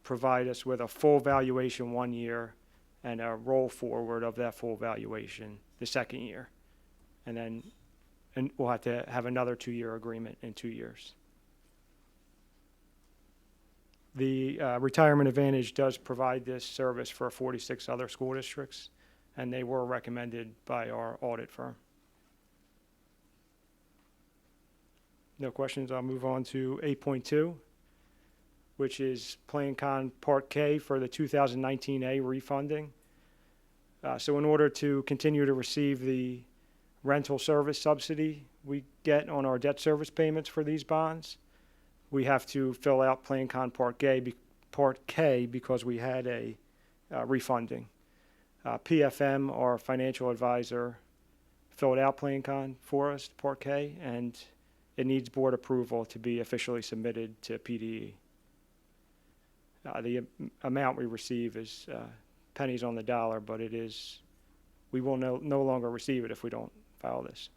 provide us with a full valuation 1 year and a roll forward of that full valuation the second year. And we'll have to have another 2-year agreement in 2 years. The Retirement Advantage does provide this service for 46 other school districts, and they were recommended by our audit firm. No questions. I'll move on to 8.2, which is Plan Con Part K for the 2019A refunding. So in order to continue to receive the rental service subsidy we get on our debt service payments for these bonds, we have to fill out Plan Con Part K because we had a refunding. PFM, our financial advisor, filled out Plan Con for us, Part K, and it needs board approval to be officially submitted to PDE. The amount we receive is pennies on the dollar, but we will no longer receive it if we don't file this.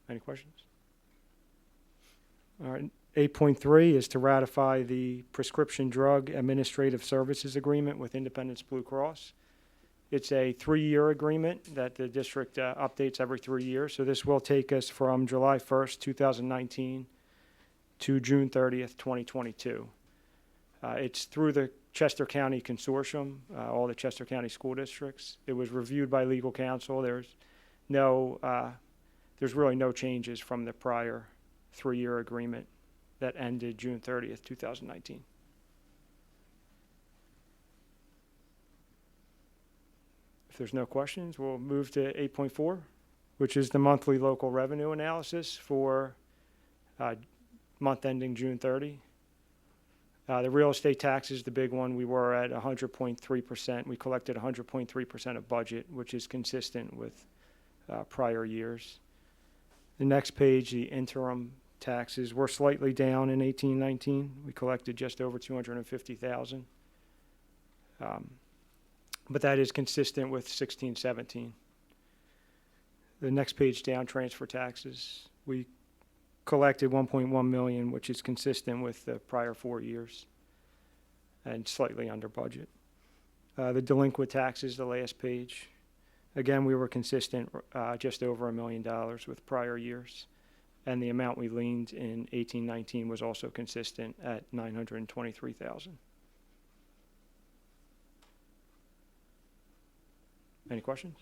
Any questions? All right. 8.3 is to ratify the Prescription Drug Administrative Services Agreement with Independence Blue Cross. It's a 3-year agreement that the district updates every 3 years. So this will take us from July 1st, 2019 to June 30th, 2022. It's through the Chester County Consortium, all the Chester County school districts. It was reviewed by legal counsel. There's really no changes from the prior 3-year agreement that ended June 30th, 2019. If there's no questions, we'll move to 8.4, which is the monthly local revenue analysis for month ending June 30. The real estate tax is the big one. We were at 100.3%. We collected 100.3% of budget, which is consistent with prior years. The next page, the interim taxes, were slightly down in 18-19. We collected just over $250,000. But that is consistent with 16-17. The next page down, transfer taxes. We collected 1.1 million, which is consistent with the prior 4 years and slightly under budget. The delinquent taxes, the last page. Again, we were consistent, just over $1 million with prior years. And the amount we liened in 18-19 was also consistent at $923,000. Any questions?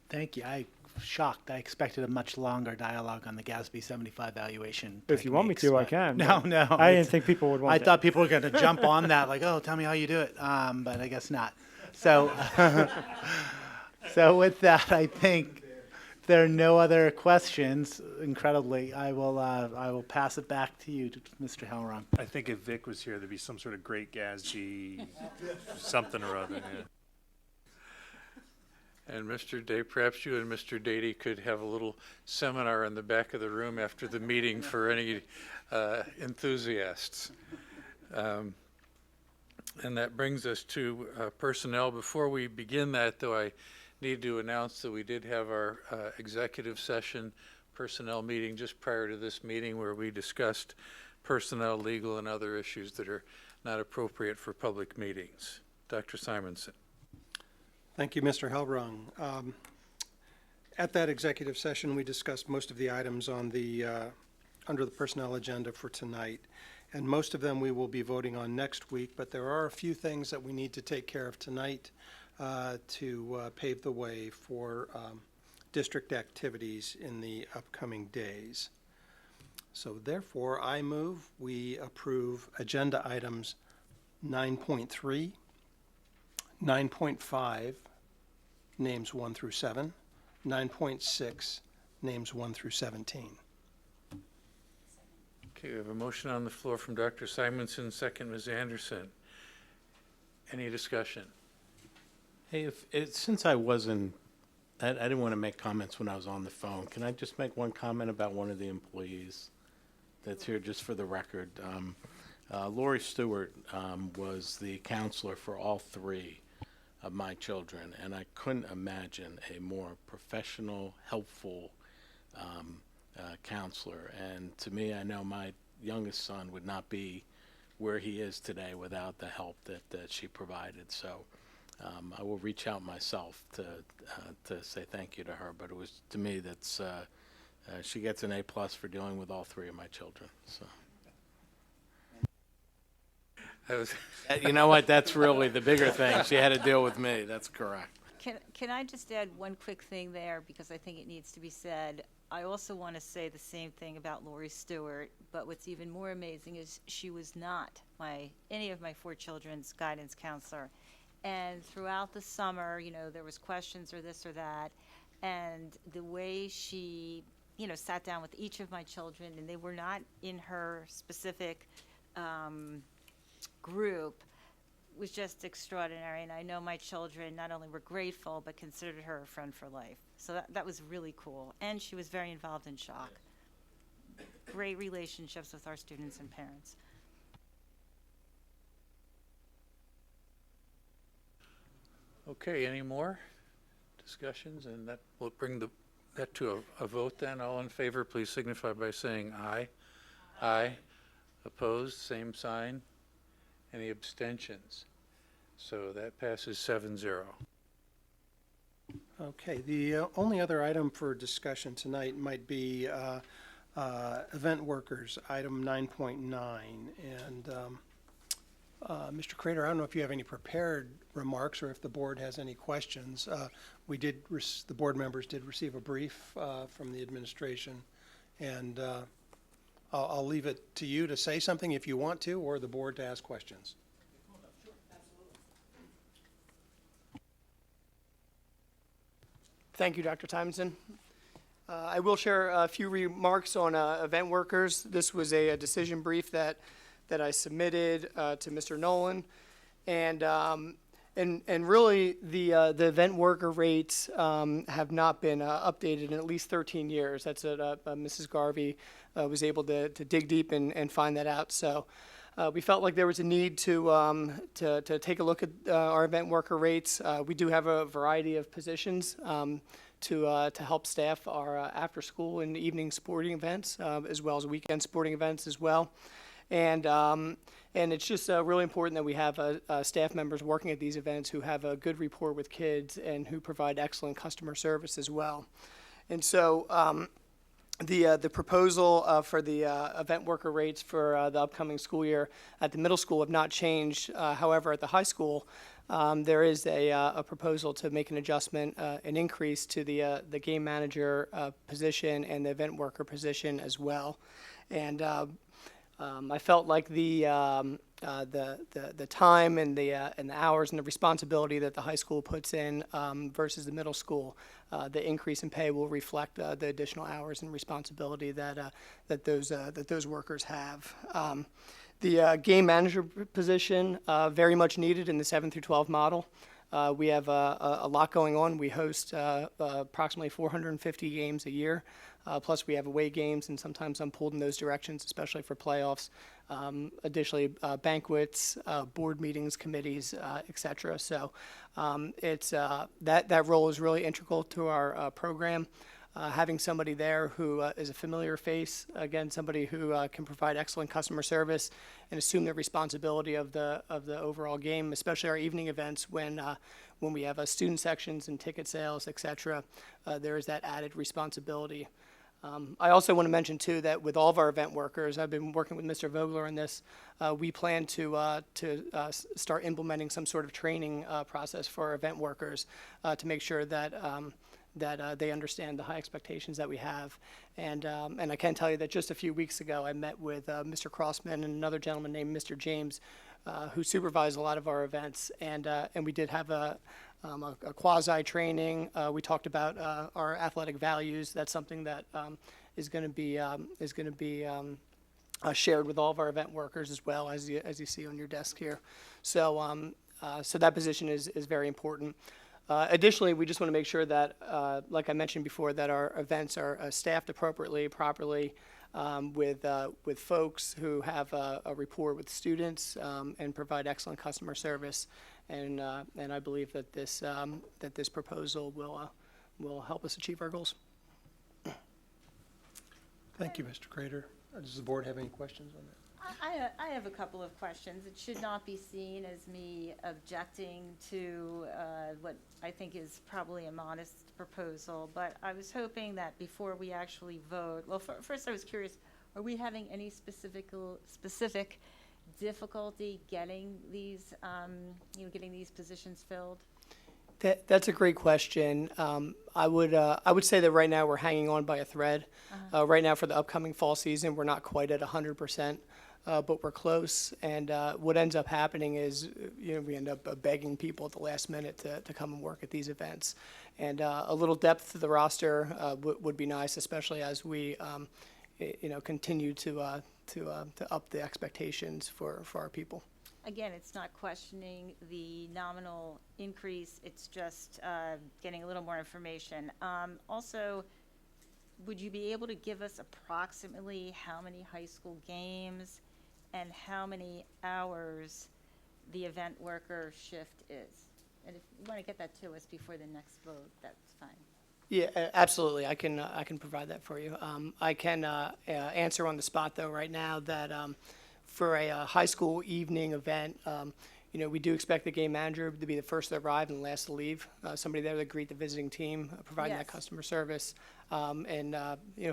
Thank you. I'm shocked. I expected a much longer dialogue on the GASB 75 valuation. If you want me to, I can. No. I didn't think people would want I that. thought people were going to jump on that, like, oh, tell me how you do it. But I guess not. So, so with that, I think there are no other questions, incredibly, I will pass it back to you, Mr. Halloran. I think if Vic was here, there'd be some sort of Great Gatsby, something or other, yeah. And Mr. Day, perhaps you and Mr. Dady could have a little seminar in the back of the room after the meeting for any enthusiasts. And that brings us to personnel. Before we begin that, though, I need to announce that we did have our executive session personnel meeting just prior to this meeting, where we discussed personnel, legal, and other issues that are not appropriate for public meetings. Dr. Simonson. Thank you, Mr. Helbrung. At that executive session, we discussed most of the items on the under the personnel agenda for tonight, and most of them we will be voting on next week, but there are a few things that we need to take care of tonight to pave the way for district activities in the upcoming days. So therefore, I move we approve agenda items 9.3, 9.5, names 1 through 7, 9.6, names 1 through 17. Okay, we have a motion on the floor from Dr. Simonson, second Ms. Anderson. Any discussion? Hey, since I didn't want to make comments when I was on the phone, can I just make one comment about one of the employees that's here, just for the record? Lori Stewart was the counselor for all three of my children, and I couldn't imagine a more professional, helpful counselor. And to me, I know my youngest son would not be where he is today without the help that she provided. So I will reach out myself to say thank you to her. But it was, to me, that's she gets an A+ for dealing with all three of my children. So. You know what? That's really the bigger thing. She had to deal with me. That's correct. Can I just add one quick thing there, because I think it needs to be said. I also want to say the same thing about Lori Stewart, but what's even more amazing is she was not any of my 4 children's guidance counselor. And throughout the summer, there was questions or this or that, and the way she, sat down with each of my children, and they were not in her specific group, was just extraordinary. And I know my children not only were grateful, but considered her a friend for life. So that was really cool. And she was very involved in shock. Great relationships with our students and parents. Okay, any more discussions? And that will bring that to a vote then. All in favor, please signify by saying aye. Aye. Opposed, same sign. Any abstentions? So that passes 7-0. Okay, the only other item for discussion tonight might be event workers, item 9.9. And Mr. Crater, I don't know if you have any prepared remarks or if the board has any questions. The board members did receive a brief from the administration, and I'll leave it to you to say something if you want to, or the board to ask questions. Thank you, Dr. Simonson. I will share a few remarks on event workers. This was a decision brief that I submitted to Mr. Nolan, and really the event worker rates have not been updated in at least 13 years. That's what Mrs. Garvey was able to dig deep and find that out. So we felt like there was a need to take a look at our event worker rates. We do have a variety of positions to help staff our after-school and evening sporting events, as well as weekend sporting events as well. And it's just really important that we have staff members working at these events who have a good rapport with kids and who provide excellent customer service as well. And so the proposal for the event worker rates for the upcoming school year at the middle school have not changed. However, at the high school, there is a proposal to make an adjustment, an increase to the game manager position and the event worker position as well. And I felt like the the time and the hours and the responsibility that the high school puts in versus the middle school. The increase in pay will reflect the additional hours and responsibility that those workers have. The game manager position, very much needed in the 7 through 12 model. We have a lot going on. We host approximately 450 games a year. Plus, we have away games, and sometimes I'm pulled in those directions, especially for playoffs. Additionally, banquets, board meetings, committees, et cetera. So it's that role is really integral to our program. Having somebody there who is a familiar face, again, somebody who can provide excellent customer service and assume the responsibility of the overall game, especially our evening events when we have student sections and ticket sales, et cetera. There is that added responsibility. I also want to mention, too, that with all of our event workers, I've been working with Mr. Vogler on this, we plan to start implementing some sort of training process for our event workers to make sure that they understand the high expectations that we have. And I can tell you that just a few weeks ago, I met with Mr. Crossman and another gentleman named Mr. James, who supervise a lot of our events. And we did have a quasi-training. We talked about our athletic values. That's something that is going to be shared with all of our event workers as well, as you see on your desk here. So so that position is very important. Additionally, we just want to make sure that, like I mentioned before, that our events are staffed appropriately, properly, with folks who have a rapport with students and provide excellent customer service. And I believe that this proposal will help us achieve our goals. Thank you, Mr. Crater. Does the board have any questions on that? I have a couple of questions. It should not be seen as me objecting to what I think is probably a modest proposal, but I was hoping that before we actually vote, well, first I was curious, are we having any specific difficulty getting these, getting these positions filled? That's a great question. I would say that right now we're hanging on by a thread. Right now for the upcoming fall season, we're not quite at 100%. But we're close, and what ends up happening is, we end up begging people at the last minute to come and work at these events, and a little depth to the roster would be nice, especially as we, continue to up the expectations for our people. Again, it's not questioning the nominal increase, it's just getting a little more information. Also, would you be able to give us approximately how many high school games and how many hours the event worker shift is? And if you want to get that to us before the next vote, that's fine. Yeah, absolutely. I can provide that for you. I can answer on the spot, though, right now that for a high school evening event, we do expect the game manager to be the first to arrive and last to leave. Somebody there to greet the visiting team, providing that customer service. And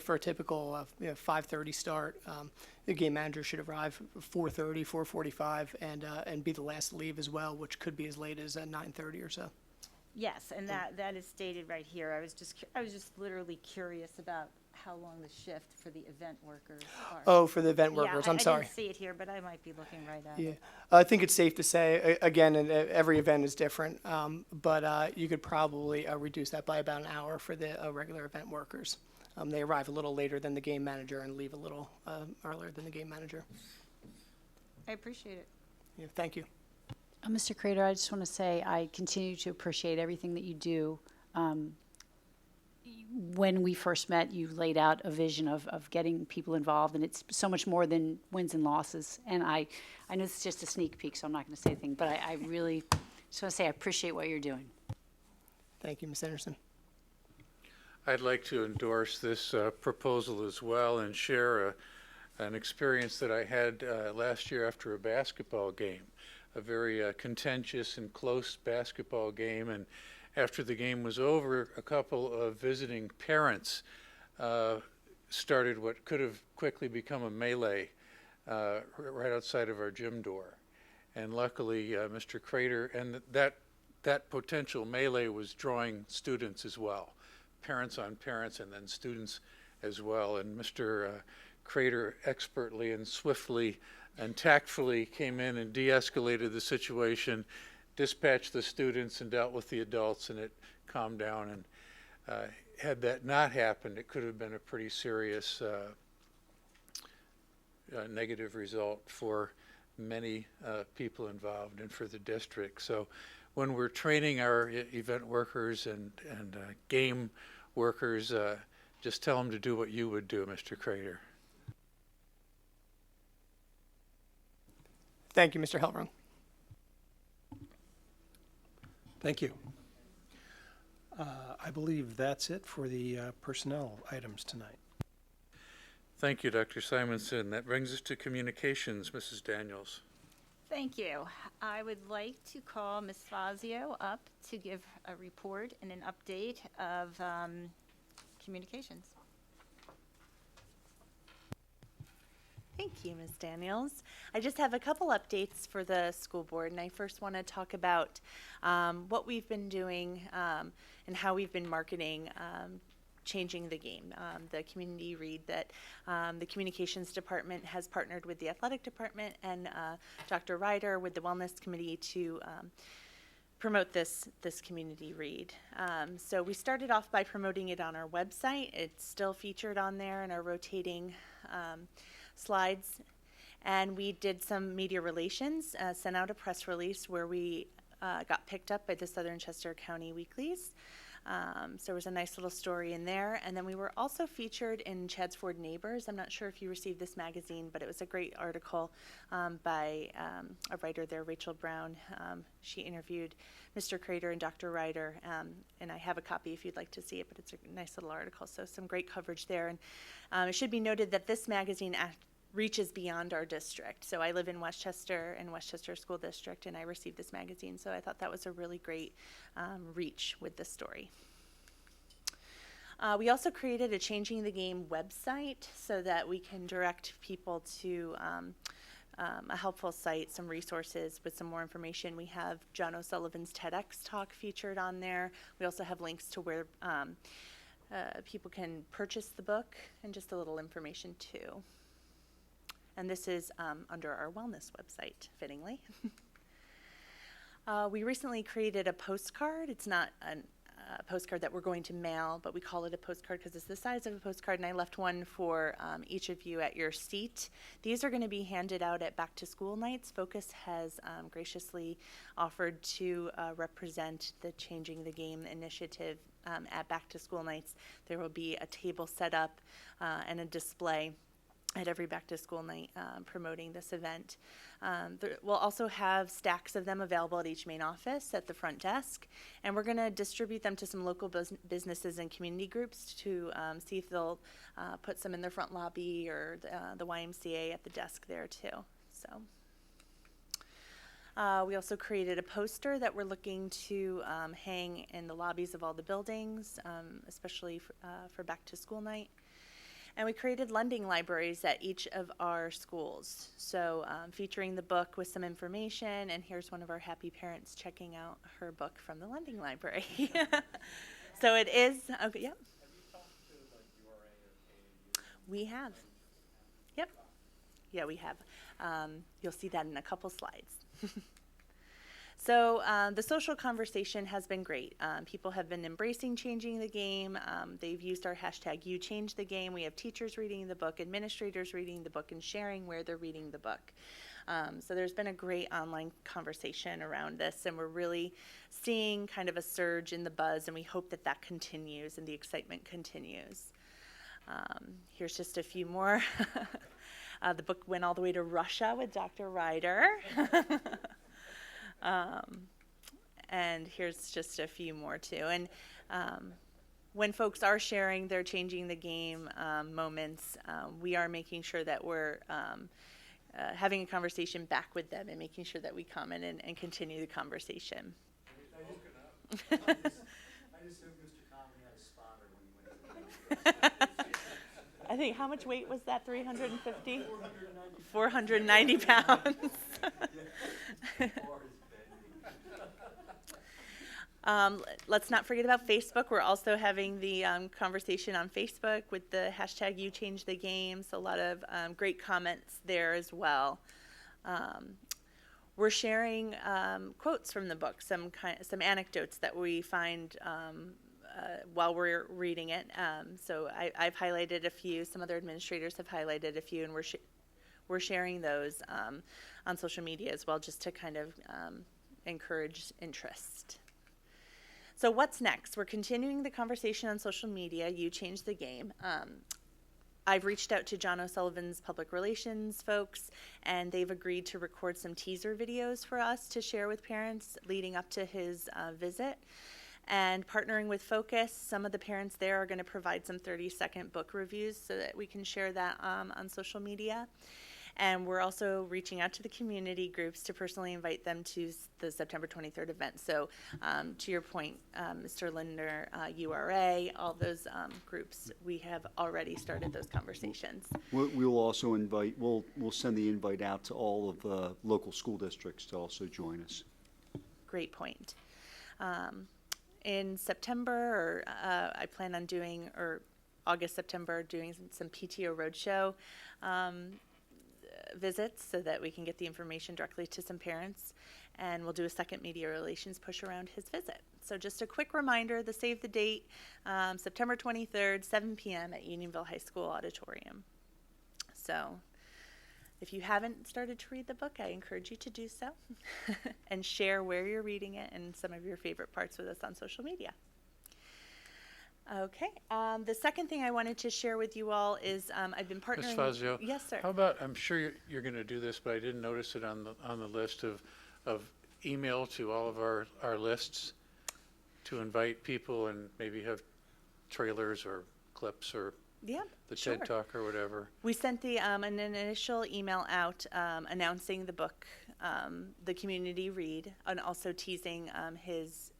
for a typical 5:30 start, the game manager should arrive 4:30, 4:45, and be the last to leave as well, which could be as late as 9:30 or so. Yes, and that is stated right here. I was just literally curious about how long the shift for the event workers are. Oh, for the event workers, I'm sorry. I didn't see it here, but I might be looking right at Yeah, it. I think it's safe to say, again, and every event is different, but you could probably reduce that by about an hour for the regular event workers. They arrive a little later than the game manager and leave a little earlier than the game manager. I appreciate it. Yeah, thank you. Mr. Crater, I just want to say I continue to appreciate everything that you do. When we first met, you laid out a vision of getting people involved, and it's so much more than wins and losses. And I know it's just a sneak peek, so I'm not going to say anything, but I really just want to say I appreciate what you're doing. Thank you, Ms. Anderson. I'd like to endorse this proposal as well and share an experience that I had last year after a basketball game, a very contentious and close basketball game. And after the game was over, a couple of visiting parents started what could have quickly become a melee right outside of our gym door. And luckily, Mr. Crater, and that potential melee was drawing students as well, parents on parents and then students as well. And Mr. Crater expertly and swiftly and tactfully came in and de-escalated the situation, dispatched the students and dealt with the adults, and it calmed down. And had that not happened, it could have been a pretty serious negative result for many people involved and for the district. So when we're training our event workers and game workers, just tell them to do what you would do, Mr. Crater. Thank you, Mr. Hellbrung. Thank you. I believe that's it for the personnel items tonight. Thank you, Dr. Simonson. That brings us to communications, Mrs. Daniels. Thank you. I would like to call Ms. Fazio up to give a report and an update of communications. Thank you, Ms. Daniels. I just have a couple updates for the school board, and I first want to talk about what we've been doing and how we've been marketing Changing the Game, the community read that the communications department has partnered with the athletic department and Dr. Ryder with the wellness committee to promote this community read. So we started off by promoting it on our website. It's still featured on there in our rotating slides. And we did some media relations, sent out a press release where we got picked up by the Southern Chester County Weeklies. So there was a nice little story in there. And then we were also featured in Chadds Ford Neighbors. I'm not sure if you received this magazine, but it was a great article by a writer there, Rachel Brown. She interviewed Mr. Crater and Dr. Ryder, and I have a copy if you'd like to see it, but it's a nice little article. So some great coverage there. And it should be noted that this magazine reaches beyond our district. So I live in Westchester and Westchester School District, and I received this magazine. So I thought that was a really great reach with this story. We also created a Changing the Game website so that we can direct people to a helpful site, some resources with some more information. We have John O'Sullivan's TEDx talk featured on there. We also have links to where people can purchase the book and just a little information too. And this is under our wellness website, fittingly. We recently created a postcard. It's not a postcard that we're going to mail, but we call it a postcard because it's the size of a postcard, and I left one for each of you at your seat. These are going to be handed out at back to school nights. Focus has graciously offered to represent the Changing the Game initiative at back to school nights. There will be a table set up and a display at every back to school night promoting this event. We'll also have stacks of them available at each main office at the front desk, and we're going to distribute them to some local businesses and community groups to see if they'll put some in their front lobby or the YMCA at the desk there too. So we also created a poster that we're looking to hang in the lobbies of all the buildings, especially for back to school night. And we created lending libraries at each of our schools. So featuring the book with some information, and here's one of our happy parents checking out her book from the lending library. So it is, okay, yep. Have you talked to like URA or KU? We have. Yep. Yeah, we have. You'll see that in a couple slides. So the social conversation has been great. People have been embracing Changing the Game. They've used our hashtag #YouChangeTheGame. We have teachers reading the book, administrators reading the book, and sharing where they're reading the book. So there's been a great online conversation around this, and we're really seeing kind of a surge in the buzz, and we hope that that continues and the excitement continues. Here's just a few more. The book went all the way to Russia with Dr. Ryder. And here's just a few more too. And when folks are sharing their Changing the Game moments, we are making sure that we're having a conversation back with them and making sure that we comment and continue the conversation. I just hope Mr. Conley had a spotter when he went to the I think, how much weight was that, 350? 490 pounds. Let's not forget about Facebook. We're also having the conversation on Facebook with the hashtag #YouChangeTheGame. So a lot of great comments there as well. We're sharing quotes from the book, some anecdotes that we find while we're reading it. So I've highlighted a few. Some other administrators have highlighted a few, and we're sharing those on social media as well, just to kind of encourage interest. So what's next? We're continuing the conversation on social media. You changed the game. I've reached out to John O'Sullivan's public relations folks, and they've agreed to record some teaser videos for us to share with parents leading up to his visit. And partnering with Focus, some of the parents there are going to provide some 30-second book reviews so that we can share that on social media. And we're also reaching out to the community groups to personally invite them to the September 23rd event. So to your point, Mr. Linder, URA, all those groups, we have already started those conversations. We'll also invite, we'll send the invite out to all of the local school districts to also join us. Great point. In September, I plan on doing, or August, September, doing some PTO roadshow visits so that we can get the information directly to some parents, and we'll do a second media relations push around his visit. So just a quick reminder, the save the date, September 23rd, 7 p.m. at Unionville High School Auditorium. So if you haven't started to read the book, I encourage you to do so and share where you're reading it and some of your favorite parts with us on social media. Okay. The second thing I wanted to share with you all is I've been partnering. Ms. Fazio. Yes, sir. How about, I'm sure you're going to do this, but I didn't notice it on the list of email to all of our lists to invite people and maybe have trailers or clips or the sure. TED Talk or whatever. We sent an initial email out announcing the book, the community read, and also teasing his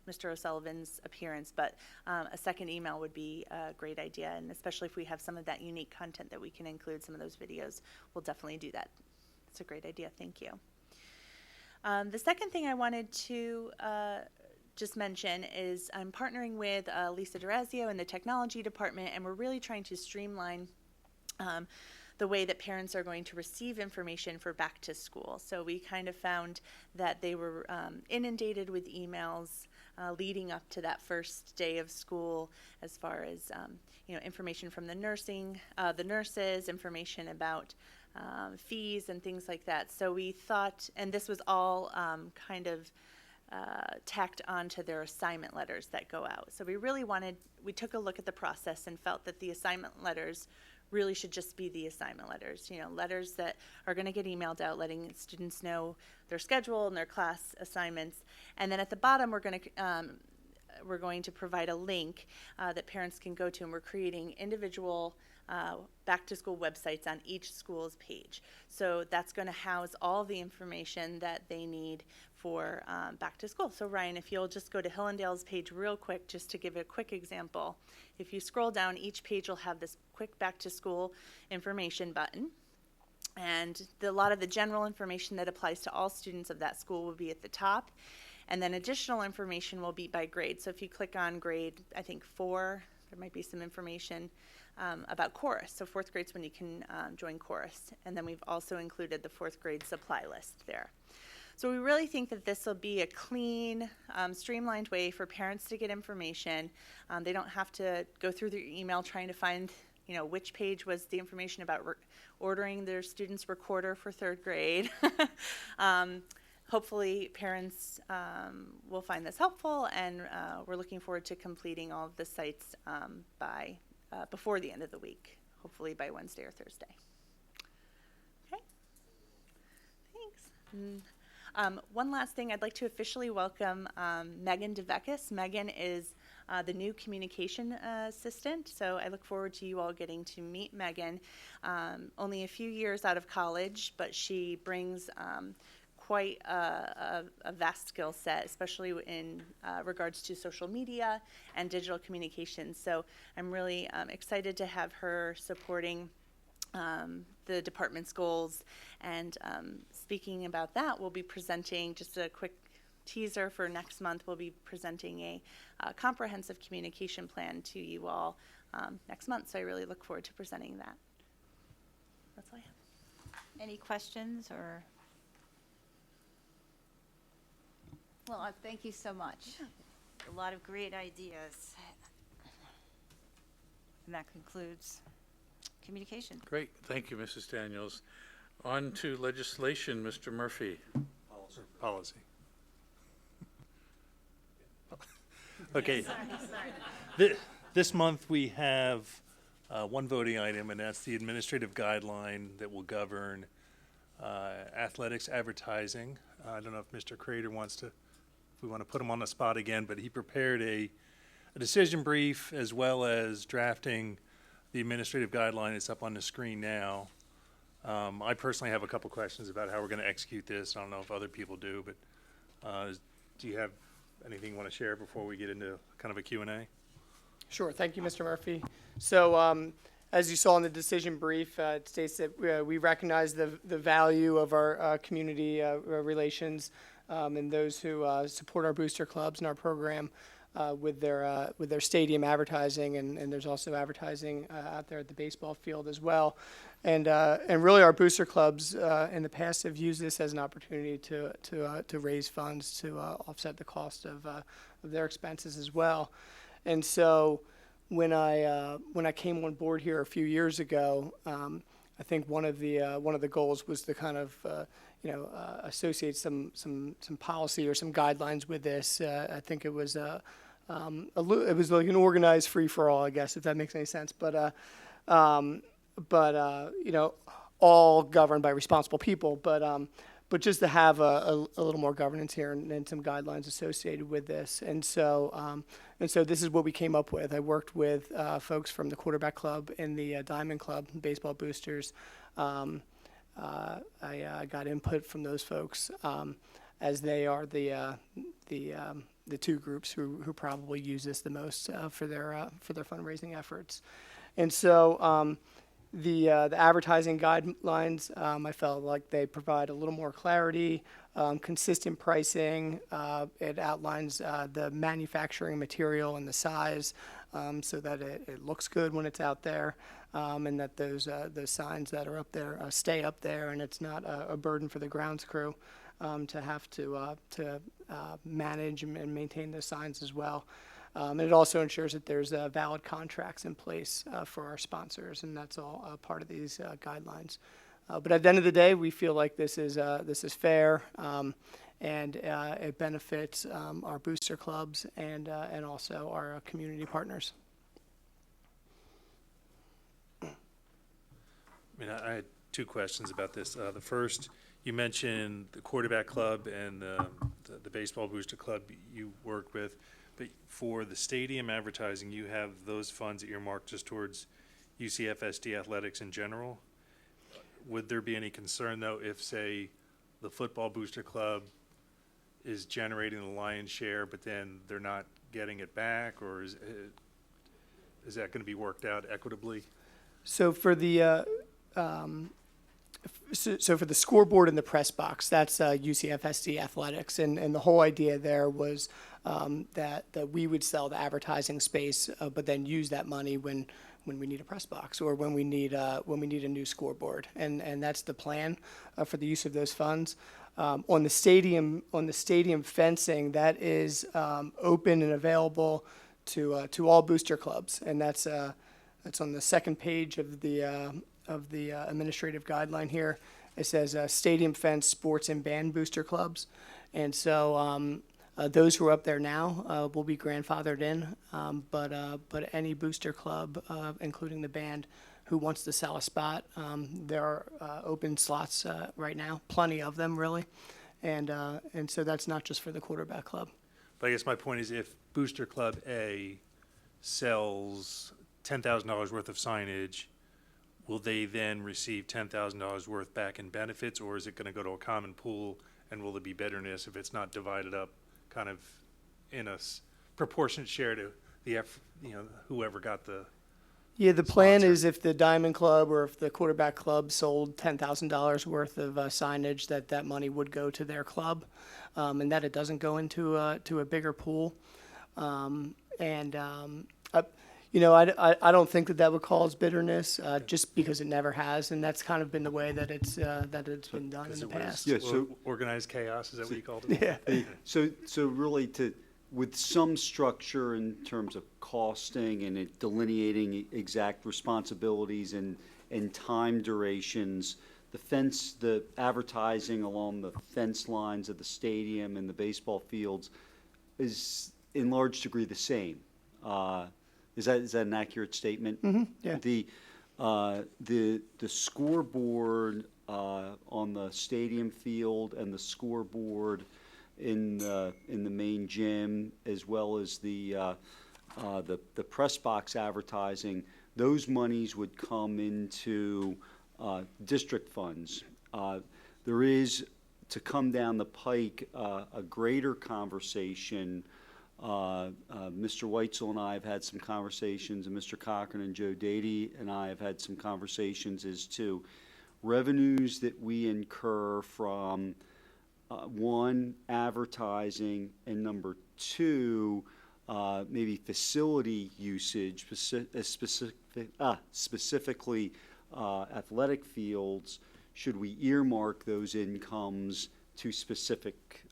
Mr. O'Sullivan's appearance, but a second email would be a great idea, and especially if we have some of that unique content that we can include, some of those videos, we'll definitely do that. It's a great idea. Thank you. The second thing I wanted to just mention is I'm partnering with Lisa Durazio in the technology department, and we're really trying to streamline the way that parents are going to receive information for back to school. So we kind of found that they were inundated with emails leading up to that first day of school, as far as information from the nurses, information about fees and things like that. So we thought, and this was all kind of tacked onto their assignment letters that go out. So we took a look at the process and felt that the assignment letters really should just be the assignment letters, letters that are going to get emailed out, letting students know their schedule and their class assignments. And then at the bottom, we're going to provide a link that parents can go to, and we're creating individual back-to-school websites on each school's page. So that's going to house all the information that they need for back to school. So Ryan, if you'll just go to Hillendale's page real quick, just to give a quick example. If you scroll down, each page will have this quick back-to-school information button. And a lot of the general information that applies to all students of that school will be at the top. And then additional information will be by grade. So if you click on grade, I think 4, there might be some information about chorus. So 4th grade's when you can join chorus. And then we've also included the 4th grade supply list there. So we really think that this will be a clean, streamlined way for parents to get information. They don't have to go through their email trying to find, which page was the information about ordering their student's recorder for 3rd grade. Hopefully parents will find this helpful, and we're looking forward to completing all of the sites by before the end of the week, hopefully by Wednesday or Thursday. Okay, thanks. One last thing, I'd like to officially welcome Megan DeVekis. Megan is the new communication assistant, so I look forward to you all getting to meet Megan. Only a few years out of college, but she brings quite a vast skill set, especially in regards to social media and digital communications. So I'm really excited to have her supporting the department's goals. And speaking about that, we'll be presenting, just a quick teaser for next month, we'll be presenting a comprehensive communication plan to you all next month. So I really look forward to presenting that. That's all I have. Any questions or? Well, thank you so much. A lot of great ideas. And that concludes communication. Great, thank you, Mrs. Daniels. On to legislation, Mr. Murphy. Policy. Okay. This month we have one voting item, and that's the administrative guideline that will govern athletics advertising. I don't know if Mr. Crater wants to, if we want to put him on the spot again, but he prepared a decision brief as well as drafting the administrative guideline. It's up on the screen now. I personally have a couple questions about how we're going to execute this. I don't know if other people do, but do you have anything you want to share before we get into kind of a Q&A? Sure. Thank you, Mr. Murphy. So, as you saw in the decision brief, it states that we recognize the value of our community relations and those who support our booster clubs and our program with their stadium advertising, and there's also advertising out there at the baseball field as well. And really, our booster clubs in the past have used this as an opportunity to raise funds to offset the cost of their expenses as well. And so, when I came on board here a few years ago, I think one of the goals was to kind of associate some policy or some guidelines with this. I think it was it was like an organized free for all, I guess, if that makes any sense. But all governed by responsible people. But just to have a little more governance here and some guidelines associated with this. And so this is what we came up with. I worked with folks from the quarterback club and the Diamond Club, baseball boosters. I got input from those folks as they are the two groups who probably use this the most for their fundraising efforts. And so the advertising guidelines, I felt like they provide a little more clarity, consistent pricing. It outlines the manufacturing material and the size so that it looks good when it's out there, and that those signs that are up there stay up there, and it's not a burden for the grounds crew to have to manage and maintain those signs as well. And it also ensures that there's valid contracts in place for our sponsors, and that's all part of these guidelines. But at the end of the day, we feel like this is fair, and it benefits our booster clubs and also our community partners. I mean, I had two questions about this. The first, you mentioned the quarterback club and the baseball booster club you work with. But for the stadium advertising, you have those funds earmarked just towards UCFSD athletics in general. Would there be any concern, though, if, say, the football booster club is generating the lion's share, but then they're not getting it back, or is that going to be worked out equitably? So for the for the scoreboard and the press box, that's UCFSD athletics, and the whole idea there was that we would sell the advertising space, but then use that money when we need a press box or when we need a new scoreboard, and that's the plan for the use of those funds. On the stadium fencing, that is open and available to all booster clubs, and that's on the second page of the administrative guideline here. It says stadium fence, sports and band booster clubs, and so those who are up there now will be grandfathered in, but any booster club, including the band, who wants to sell a spot, there are open slots right now, plenty of them really, and so that's not just for the quarterback club. But I guess my point is, if Booster Club A sells $10,000 worth of signage, will they then receive $10,000 worth back in benefits, or is it going to go to a common pool, and will there be bitterness if it's not divided up kind of in a proportionate share to the whoever got the Yeah, the plan sponsor? is if the Diamond Club or if the quarterback club sold $10,000 worth of signage, that money would go to their club, and that it doesn't go into a bigger pool. You know, I don't think that would cause bitterness, just because it never has, and that's kind of been the way that it's been done in Because the it was past. Yeah, so- organized chaos, is that what you called it? Yeah. So really with some structure in terms of costing and it delineating exact responsibilities and time durations, the advertising along the fence lines of the stadium and the baseball fields is in large degree the same. Is that an accurate statement? Yeah. The scoreboard on the stadium field and the scoreboard in the main gym, as well as the press box advertising, those monies would come into district funds. There is, to come down the pike, a greater conversation. Mr. Weitzel and I have had some conversations, and Mr. Cochran and Joe Dady and I have had some conversations as to revenues that we incur from one, advertising, and number two, maybe facility usage, specifically athletic fields. Should we earmark those incomes to specific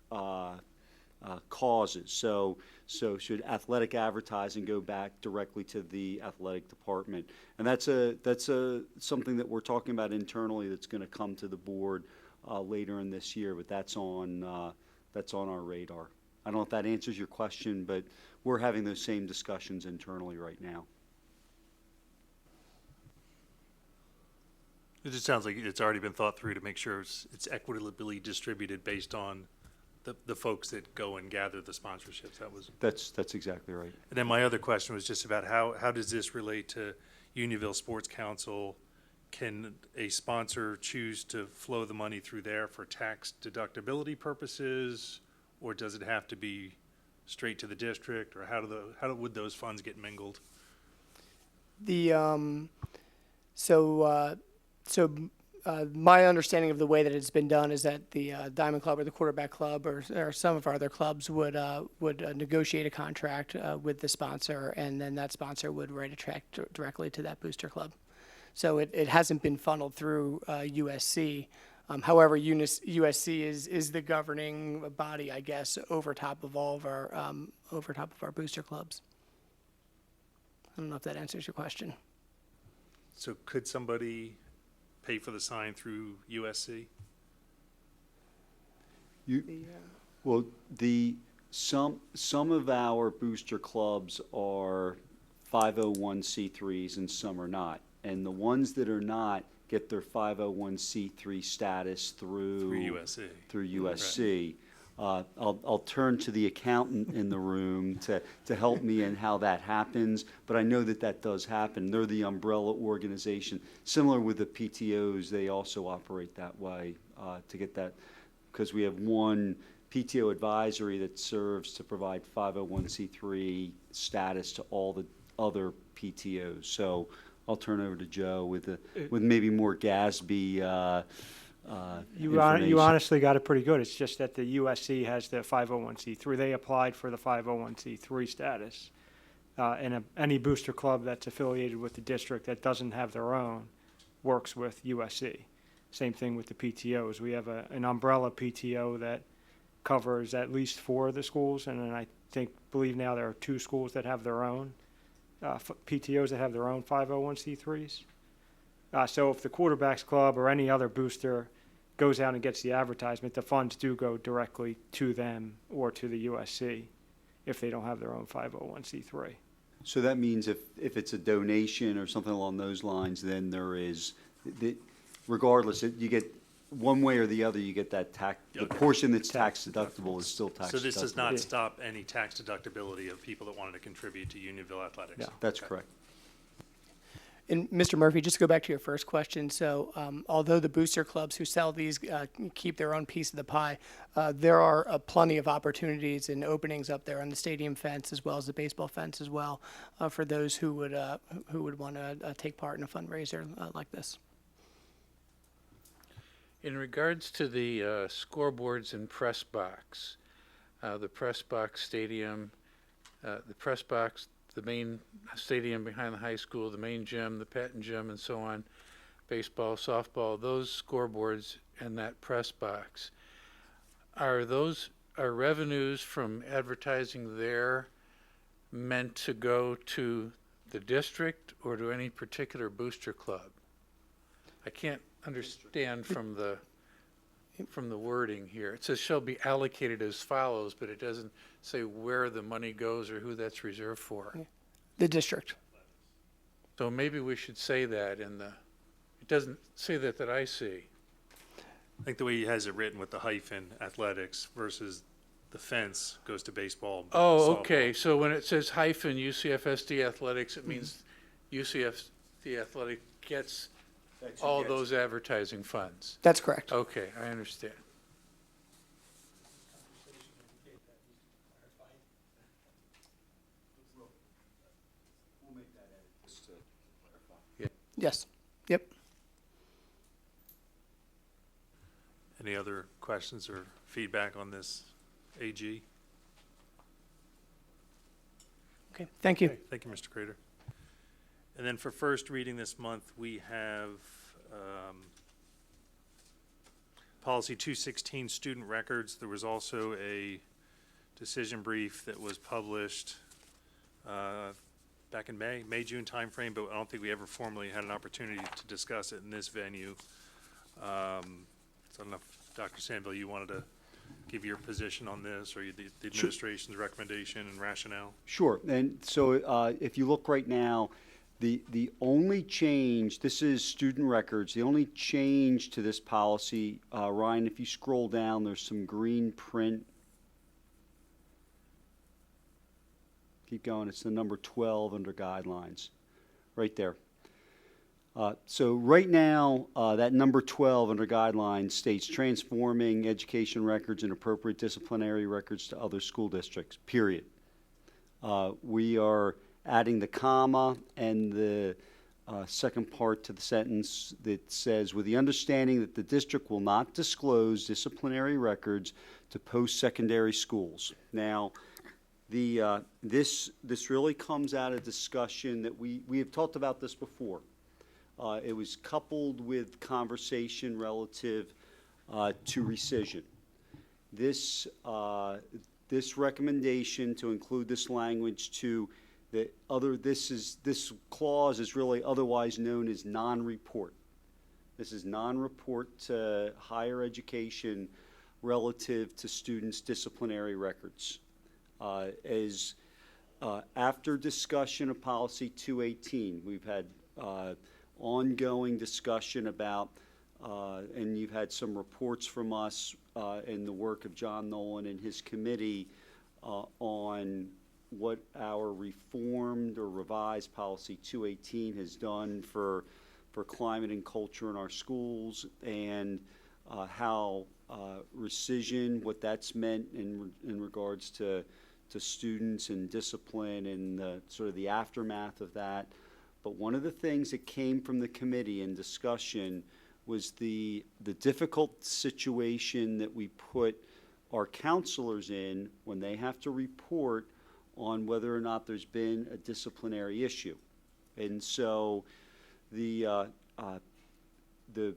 causes? So should athletic advertising go back directly to the athletic department? And that's something that we're talking about internally that's going to come to the board later in this year, but that's on our radar. I don't know if that answers your question, but we're having those same discussions internally right now. It just sounds like it's already been thought through to make sure it's equitably distributed based on the folks that go and gather the sponsorships. That's exactly right. And then my other question was just about how does this relate to Unionville Sports Council? Can a sponsor choose to flow the money through there for tax deductibility purposes, or does it have to be straight to the district, or how would those funds get mingled? My understanding of the way that it's been done is that the Diamond Club or the Quarterback Club or some of our other clubs would negotiate a contract with the sponsor, and then that sponsor would write a check directly to that booster club. So it hasn't been funneled through USC. However, USC is the governing body, I guess, over top of our booster clubs. I don't know if that answers your question. So could somebody pay for the sign through USC? Well, some of our booster clubs are 501c3s and some are not. And the ones that are not get their 501c3 status through USC. Through USC. I'll turn to the accountant in the room to help me in how that happens, but I know that does happen. They're the umbrella organization. Similar with the PTOs, they also operate that way to get that, because we have one PTO advisory that serves to provide 501c3 status to all the other PTOs. So I'll turn over to Joe with maybe more GASB You honestly got it pretty good. It's just that the USC has the 501c3. They applied for the 501c3 status. And any booster club that's affiliated with the district that doesn't have their own works with USC. Same thing with the PTOs. We have an umbrella PTO that covers at least 4 of the schools, and then I believe now there are 2 schools that have their own PTOs that have their own 501c3s. So if the Quarterbacks Club or any other booster goes out and gets the advertisement, the funds do go directly to them or to the USC if they don't have their own 501c3. So that means if it's a donation or something along those lines, then there is, regardless, you get one way or the other, you get that the portion that's tax deductible is still tax deductible. So this does not stop any tax deductibility of people that wanted to contribute to Unionville Athletics? Yeah, that's correct. And Mr. Murphy, just to go back to your first question, so although the booster clubs who sell these keep their own piece of the pie, there are plenty of opportunities and openings up there on the stadium fence as well as the baseball fence as well for those who would want to take part in a fundraiser like this. In regards to the scoreboards and press box, the press box stadium, the press box the main stadium behind the high school, the main gym, the Patton gym, and so on, baseball, softball, those scoreboards and that press box, are revenues from advertising there meant to go to the district or to any particular booster club? I can't understand from the wording here. It says shall be allocated as follows, but it doesn't say where the money goes or who that's reserved for. The district. So maybe we should say that it doesn't say that I see. I think the way he has it written with the hyphen, athletics, versus the fence goes to baseball. Oh, softball. okay. So when it says hyphen UCFSD athletics, it means UCFSD athletic gets all those advertising funds. That's correct. Okay, I understand. Yes. Yep. Any other questions or feedback on this AG? Okay. Thank you. Okay, thank you, Mr. Crater. And then for first reading this month, we have Policy 216, Student Records. There was also a decision brief that was published back in May, June timeframe, but I don't think we ever formally had an opportunity to discuss it in this venue. So I don't know if Dr. Sandville, you wanted to give your position on this, or the administration's recommendation and rationale? Sure. And so if you look right now, the only change, this is student records, the only change to this policy, Ryan, if you scroll down, there's some green print. Keep going. It's the number 12 under guidelines, right there. So right now, that number 12 under guidelines states transforming education records and appropriate disciplinary records to other school districts, period. We are adding the comma and the second part to the sentence that says, with the understanding that the district will not disclose disciplinary records to post-secondary schools. Now, this really comes out of discussion that we have talked about this before. It was coupled with conversation relative to rescission. This recommendation to include this language to this clause is really otherwise known as non-report. This is non-report to higher education relative to students' disciplinary records. After discussion of policy 218, we've had ongoing discussion about, and you've had some reports from us in the work of John Nolan and his committee on what our reformed or revised policy 218 has done for climate and culture in our schools, and how rescission, what that's meant in regards to students and discipline and sort of the aftermath of that. But one of the things that came from the committee in discussion was the difficult situation that we put our counselors in when they have to report on whether or not there's been a disciplinary issue. And so the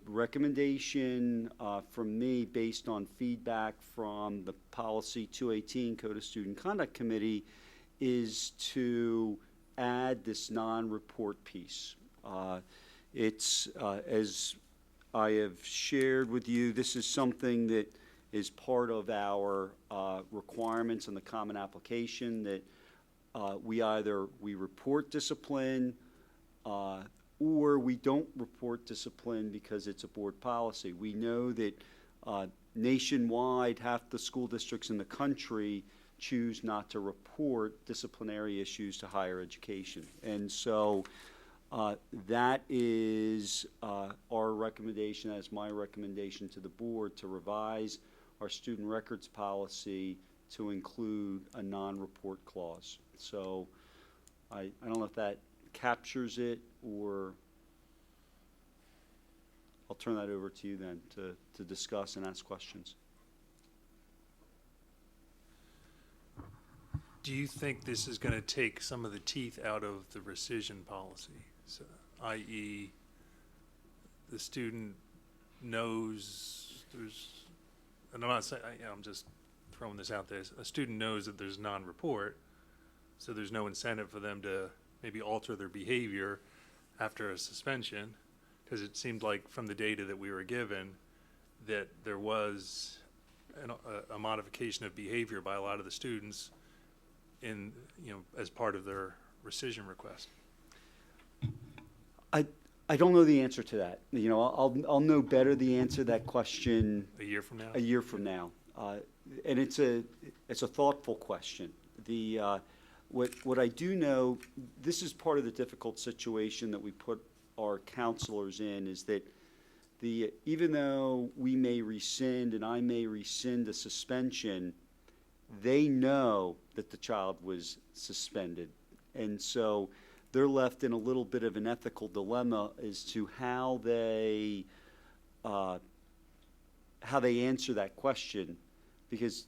recommendation from me, based on feedback from the Policy 218 Code of Student Conduct Committee, is to add this non-report piece. It's, as I have shared with you, this is something that is part of our requirements in the Common Application, that we report discipline or we don't report discipline because it's a board policy. We know that nationwide, half the school districts in the country choose not to report disciplinary issues to higher education. And so that is our recommendation, as my recommendation to the board, to revise our student records policy to include a non-report clause. So I don't know if that captures it, or I'll turn that over to you then to discuss and ask questions. do you think this is going to take some of the teeth out of the rescission policy? So, i.e., the student knows there's, and I'm not saying, I'm just throwing this out there. A student knows that there's non-report, so there's no incentive for them to maybe alter their behavior after a suspension, because it seemed like from the data that we were given that there was a modification of behavior by a lot of the students in, as part of their rescission request. I don't know the answer to that. I'll know better the answer to that question A year from now? a year from now. And it's a thoughtful question. What I do know, this is part of the difficult situation that we put our counselors in, is that even though we may rescind and I may rescind a suspension, they know that the child was suspended. And so they're left in a little bit of an ethical dilemma as to how they answer that question, because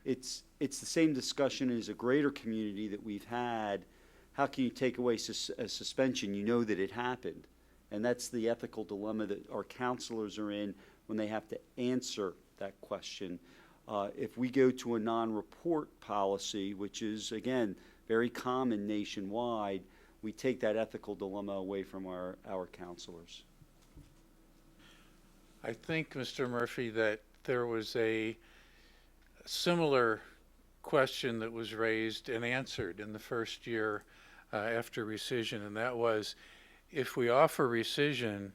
it's the same discussion as a greater community that we've had. How can you take away a suspension? You know that it happened. And that's the ethical dilemma that our counselors are in when they have to answer that question. If we go to a non-report policy, which is, again, very common nationwide, we take that ethical dilemma away from our counselors. I think, Mr. Murphy, that there was a similar question that was raised and answered in the first year after rescission, and that was, if we offer rescission,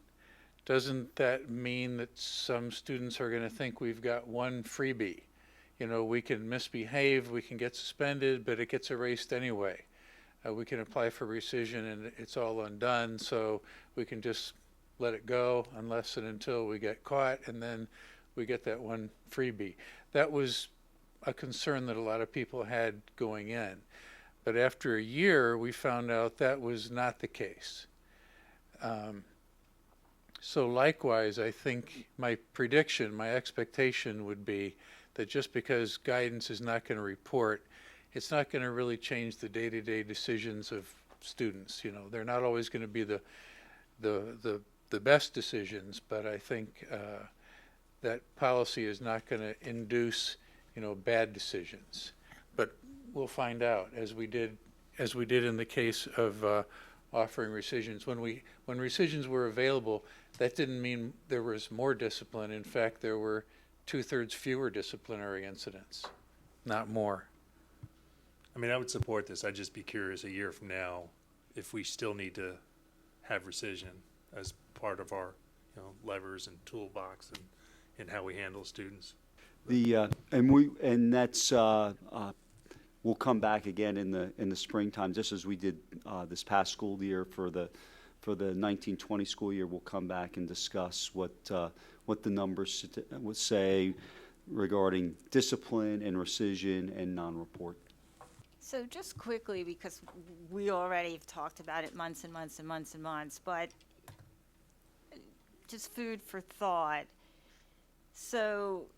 doesn't that mean that some students are going to think we've got one freebie? We can misbehave, we can get suspended, but it gets erased anyway. We can apply for rescission and it's all undone, so we can just let it go unless and until we get caught, and then we get that one freebie. That was a concern that a lot of people had going in. But after a year, we found out that was not the case. So likewise, I think my prediction, my expectation would be that just because guidance is not going to report, it's not going to really change the day-to-day decisions of students. They're not always going to be the best decisions, but I think that policy is not going to induce, bad decisions. But we'll find out, as we did in the case of offering rescissions. When rescissions were available, that didn't mean there was more discipline. In fact, there were 2/3 fewer disciplinary incidents, not more. I mean, I would support this. I'd just be curious a year from now if we still need to have rescission as part of our, levers and toolbox and how we handle students. We'll come back again in the springtime, just as we did this past school year for the 1920 school year. We'll come back and discuss what the numbers would say regarding discipline and rescission and non-report. So just quickly, because we already have talked about it months and months and months and months, but just food for thought. So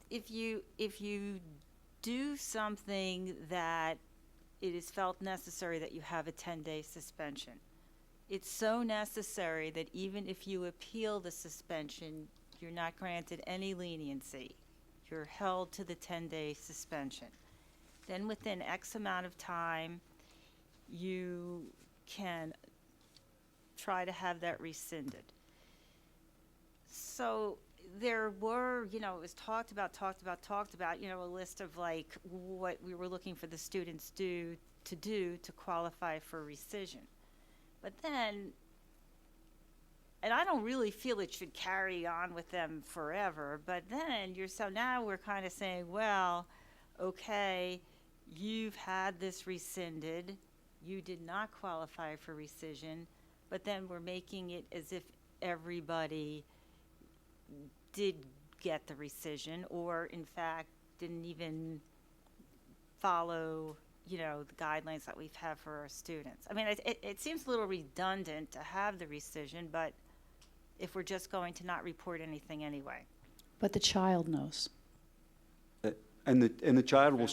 if you do something that it is felt necessary that you have a 10-day suspension, it's so necessary that even if you appeal the suspension, you're not granted any leniency. You're held to the 10-day suspension. Then within X amount of time, you can try to have that rescinded. So there were, it was talked about, a list of like what we were looking for the students to qualify for rescission. But then, and I don't really feel it should carry on with them forever, but then so now we're kind of saying, well, okay, you've had this rescinded, you did not qualify for rescission, but then we're making it as if everybody did get the rescission, or in fact didn't even follow, the guidelines that we've had for our students. I mean, it seems a little redundant to have the rescission, but if we're just going to not report anything anyway. But the child knows. And the child will,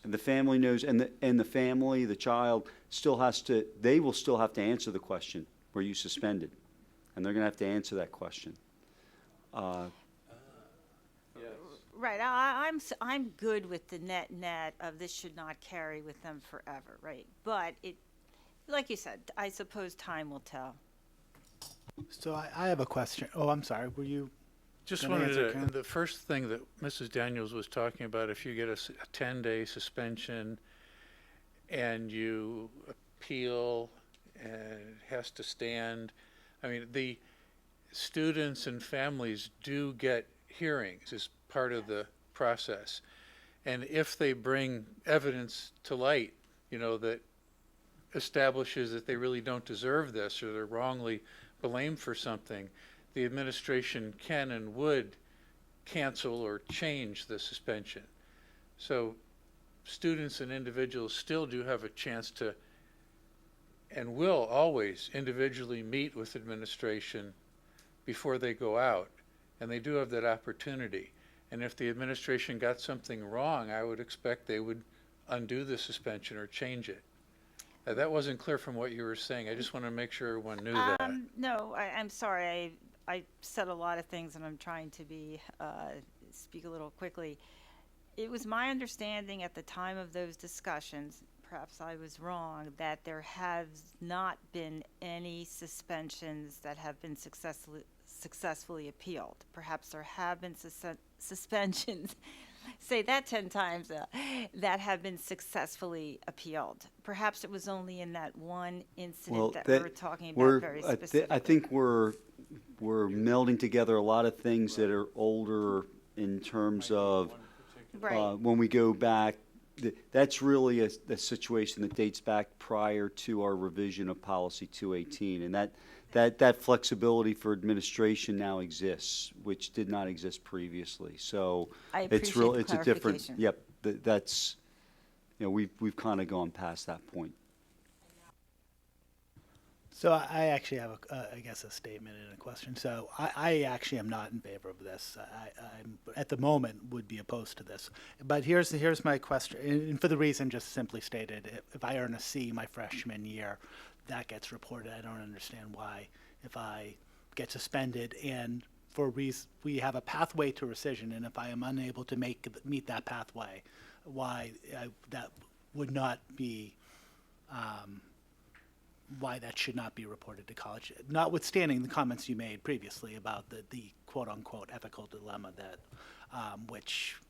and the family knows, and the family, the child still has to, they will still have to answer the question, were you suspended? And they're gonna have to answer that question. Right, I'm good with the net of this should not carry with them forever, right? But it, like you said, I suppose time will tell. So I have a question. Oh, I'm sorry. Were you? Just gonna wanted answer, to, Karen? the first thing that Mrs. Daniels was talking about, if you get a 10-day suspension and you appeal and it has to stand, I mean, the students and families do get hearings as part of the process. And if they bring evidence to light, that establishes that they really don't deserve this or they're wrongly blamed for something, the administration can and would cancel or change the suspension. So students and individuals still do have a chance to and will always individually meet with administration before they go out, and they do have that opportunity. And if the administration got something wrong, I would expect they would undo the suspension or change it. That wasn't clear from what you were saying. I just want to make sure everyone knew that. No, I'm sorry. I said a lot of things, and I'm trying to speak a little quickly. It was my understanding at the time of those discussions, perhaps I was wrong, that there has not been any suspensions that have been successfully appealed. Perhaps there have been suspensions, say that 10 times, that have been successfully appealed. Perhaps it was only in that one incident that we're talking about very specifically. I think we're melding together a lot of things that are older in terms of Right. when we go back. That's really a situation that dates back prior to our revision of Policy 218, and that flexibility for administration now exists, which did not exist previously. So I it's real. appreciate the It's a different. clarification. Yep. That's, we've kind of gone past that point. So I actually have, I guess, a statement and a question. So I actually am not in favor of this. I'm, at the moment, would be opposed to this. But here's my question, and for the reason just simply stated, if I earn a C my freshman year, that gets reported. I don't understand why, if I get suspended and for we have a pathway to rescission, and if I am unable to meet that pathway, why that would not be. Why that should not be reported to college, notwithstanding the comments you made previously about the quote-unquote ethical dilemma that, which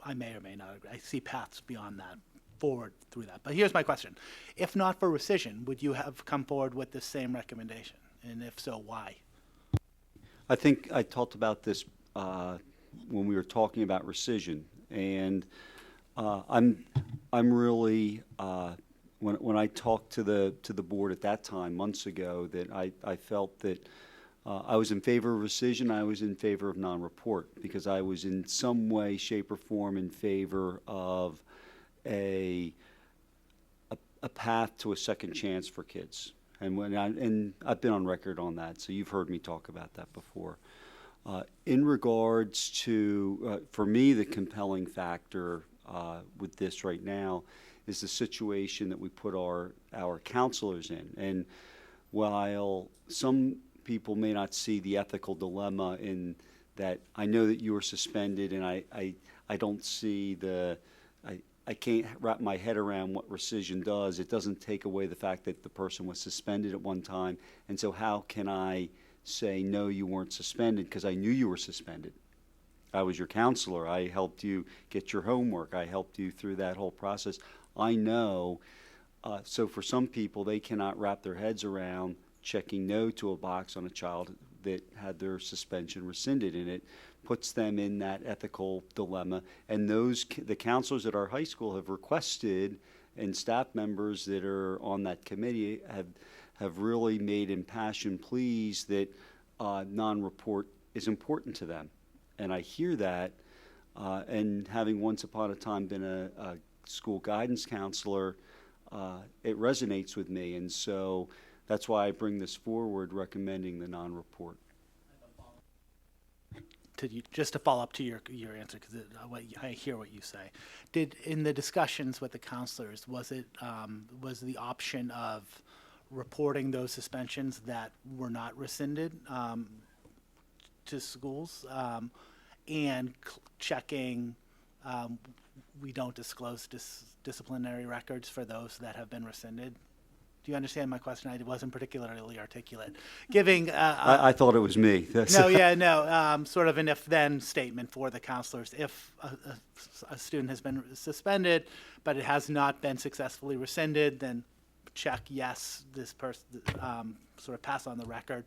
I may or may not agree. I see paths beyond that, forward through that. But here's my question. If not for rescission, would you have come forward with the same recommendation? And if so, why? I think I talked about this when we were talking about rescission, and I'm really when I talked to the board at that time months ago, that I felt that I was in favor of rescission. I was in favor of non-report because I was in some way, shape, or form in favor of a path to a second chance for kids. And I've been on record on that, so you've heard me talk about that before. In regards to, for me, the compelling factor with this right now is the situation that we put our counselors in. And while some people may not see the ethical dilemma in that, I know that you were suspended, and I don't see I can't wrap my head around what rescission does. It doesn't take away the fact that the person was suspended at one time. And so how can I say, no, you weren't suspended, because I knew you were suspended? I was your counselor. I helped you get your homework. I helped you through that whole process. I know. So for some people, they cannot wrap their heads around checking no to a box on a child that had their suspension rescinded, and it puts them in that ethical dilemma. And the counselors at our high school have requested, and staff members that are on that committee have really made impassioned pleas that non-report is important to them. And I hear that, and having once upon a time been a school guidance counselor, it resonates with me. And so that's why I bring this forward, recommending the non-report. just to follow up to your answer, because I hear what you say. In the discussions with the counselors, was the option of reporting those suspensions that were not rescinded to schools, and checking, we don't disclose disciplinary records for those that have been rescinded? Do you understand my question? I wasn't particularly articulate. Giving I thought it was me. sort of an if-then statement for the counselors. If a student has been suspended, but it has not been successfully rescinded, then check yes, this person, sort of pass on the record.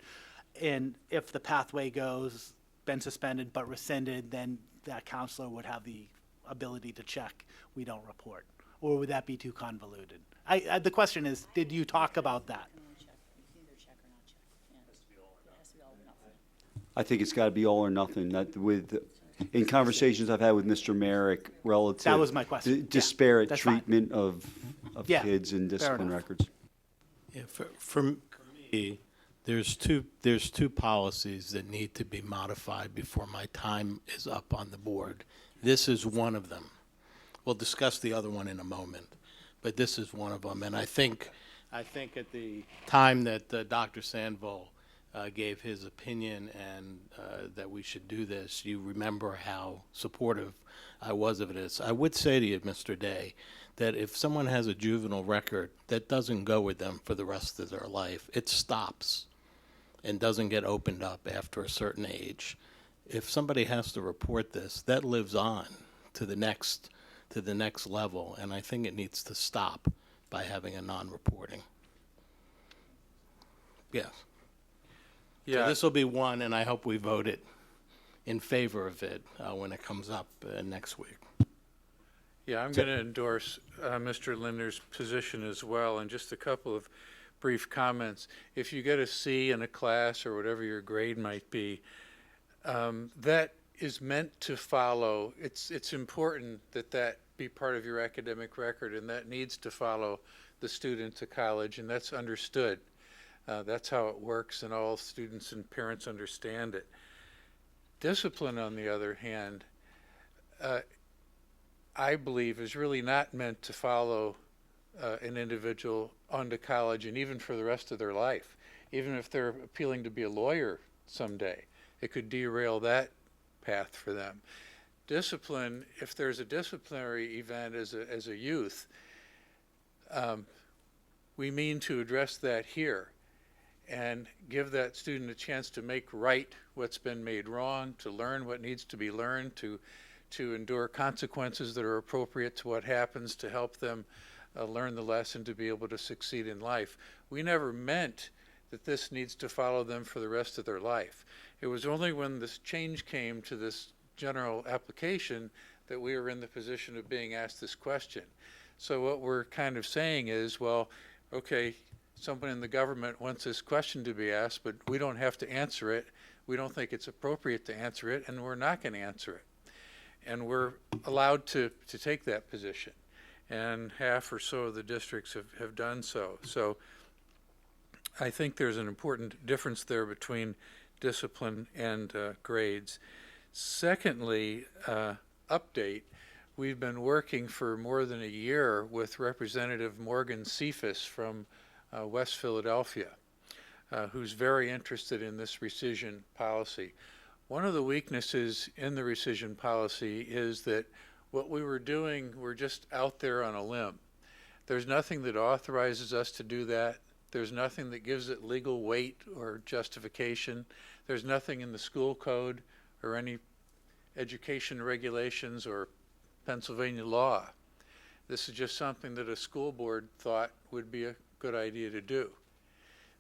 And if the pathway goes, been suspended but rescinded, then that counselor would have the ability to check, we don't report. Or would that be too convoluted? The question is, did you talk about that? I think it's got to be all or nothing. That in conversations I've had with Mr. Merrick relative That was my question. to disparate that's fine. treatment of Yeah, kids and fair discipline enough. records. Yeah, for me, there's two policies that need to be modified before my time is up on the board. This is one of them. We'll discuss the other one in a moment, but this is one of them. And I think at the time that Dr. Sandville gave his opinion and that we should do this, you remember how supportive I was of this. I would say to you, Mr. Day, that if someone has a juvenile record, that doesn't go with them for the rest of their life. It stops and doesn't get opened up after a certain age. If somebody has to report this, that lives on to the next level, and I think it needs to stop by having a non-reporting. Yes. Yeah. So this will be one, and I hope we vote it in favor of it when it comes up next week. Yeah, I'm going to endorse Mr. Linder's position as well, and just a couple of brief comments. If you get a C in a class or whatever your grade might be, that is meant to follow. It's important that be part of your academic record, and that needs to follow the student to college, and that's understood. That's how it works, and all students and parents understand it. Discipline, on the other hand, I believe is really not meant to follow an individual on to college and even for the rest of their life. Even if they're appealing to be a lawyer someday, it could derail that path for them. Discipline, if there's a disciplinary event as a youth, we mean to address that here and give that student a chance to make right what's been made wrong, to learn what needs to be learned, to endure consequences that are appropriate to what happens, to help them learn the lesson to be able to succeed in life. We never meant that this needs to follow them for the rest of their life. It was only when this change came to this general application that we were in the position of being asked this question. So what we're kind of saying is, well, okay, someone in the government wants this question to be asked, but we don't have to answer it. We don't think it's appropriate to answer it, and we're not going to answer it. And we're allowed to take that position. And half or so of the districts have done so. So I think there's an important difference there between discipline and grades. Secondly, update, we've been working for more than a year with Representative Morgan Cephas from West Philadelphia, who's very interested in this rescission policy. One of the weaknesses in the rescission policy is that what we were doing, we're just out there on a limb. There's nothing that authorizes us to do that. There's nothing that gives it legal weight or justification. There's nothing in the school code or any education regulations or Pennsylvania law. This is just something that a school board thought would be a good idea to do.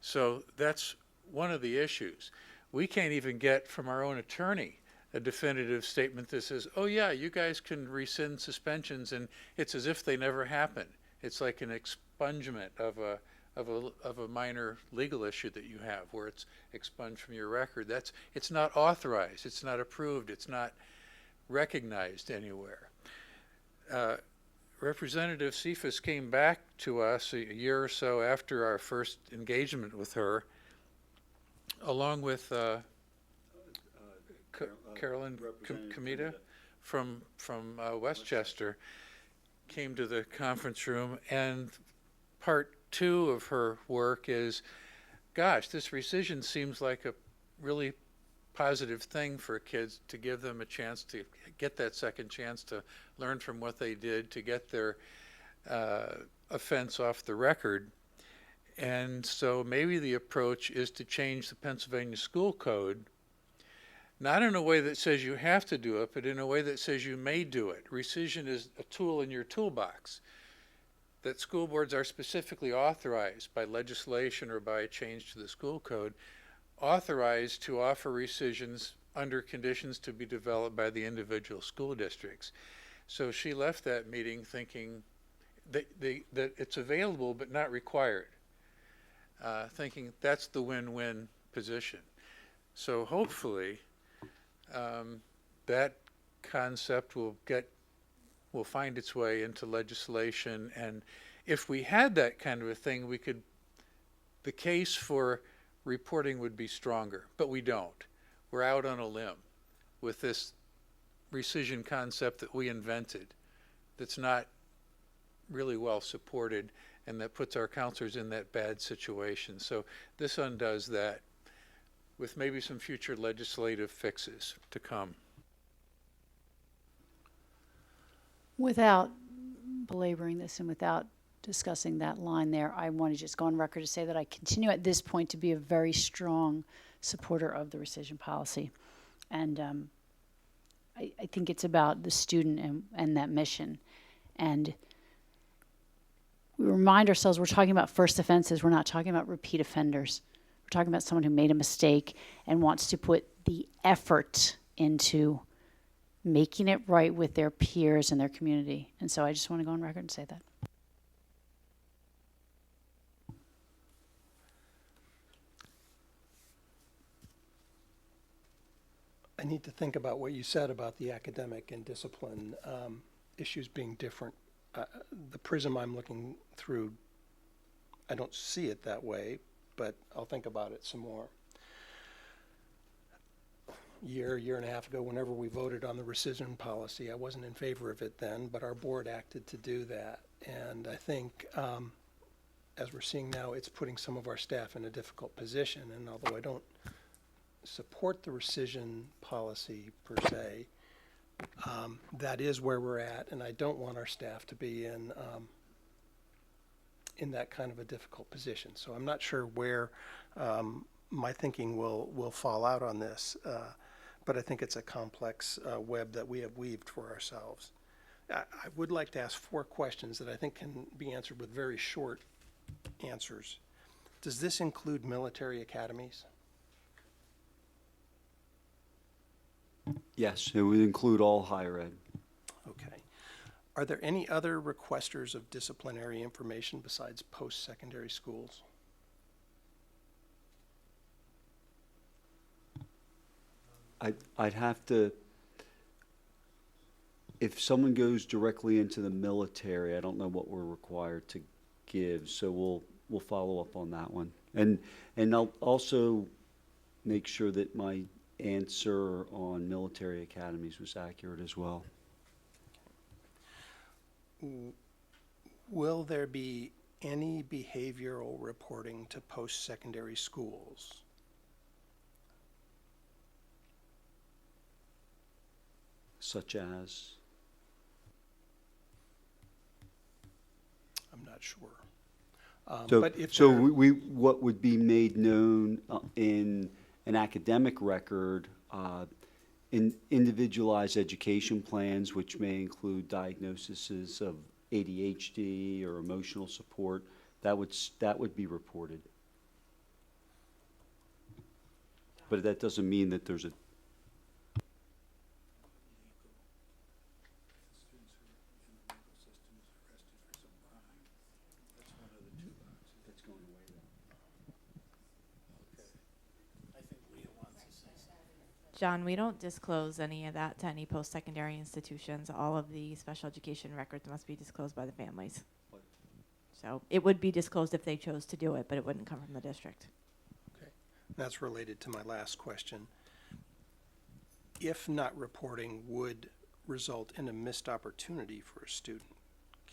So that's one of the issues. We can't even get from our own attorney a definitive statement that says, oh yeah, you guys can rescind suspensions, and it's as if they never happened. It's like an expungement of a minor legal issue that you have where it's expunged from your record. It's not authorized, it's not approved, it's not recognized anywhere. Representative Cephas came back to us a year or so after our first engagement with her, along with Carolyn Comita from Westchester came to the conference room, and part 2 of her work is, gosh, this rescission seems like a really positive thing for kids, to give them a chance to get that second chance to learn from what they did, to get their offense off the record. And so maybe the approach is to change the Pennsylvania school code, not in a way that says you have to do it, but in a way that says you may do it. Rescission is a tool in your toolbox that school boards are specifically authorized by legislation or by a change to the school code, authorized to offer rescissions under conditions to be developed by the individual school districts. So she left that meeting thinking that it's available but not required, thinking that's the win-win position. So hopefully that concept will find its way into legislation, and if we had that kind of a thing, the case for reporting would be stronger, but we don't. We're out on a limb with this rescission concept that we invented that's not really well supported, and that puts our counselors in that bad situation. So this undoes that, with maybe some future legislative fixes to come. Without belaboring this and without discussing that line there, I want to just go on record to say that I continue at this point to be a very strong supporter of the rescission policy. And I think it's about the student and that mission. And we remind ourselves we're talking about first offenses. We're not talking about repeat offenders. We're talking about someone who made a mistake and wants to put the effort into making it right with their peers and their community. And so I just want to go on record and say that. I need to think about what you said about the academic and discipline issues being different. The prism I'm looking through, I don't see it that way, but I'll think about it some more. Year and a half ago, whenever we voted on the rescission policy, I wasn't in favor of it then, but our board acted to do that. And I think, as we're seeing now, it's putting some of our staff in a difficult position. And although I don't support the rescission policy per se, that is where we're at, and I don't want our staff to be in that kind of a difficult position. So I'm not sure where my thinking will fall out on this, but I think it's a complex web that we have weaved for ourselves. I would like to ask 4 questions that I think can be answered with very short answers. Does this include military academies? Yes, it would include all higher ed. Okay. Are there any other requesters of disciplinary information besides post-secondary schools? I'd have to, if someone goes directly into the military, I don't know what we're required to give, so we'll follow up on that one. And I'll also make sure that my answer on military academies was accurate as well. Will there be any behavioral reporting to post-secondary schools? Such as? I'm not sure. But what would be made known in an academic record, in individualized education plans, which may include diagnoses of ADHD or emotional support, that would be reported. But that doesn't mean that there's a John, we don't disclose any of that to any post-secondary institutions. All of the special education records must be disclosed by the families. So it would be disclosed if they chose to do it, but it wouldn't come from the district. Okay. That's related to my last question. if not reporting would result in a missed opportunity for a student,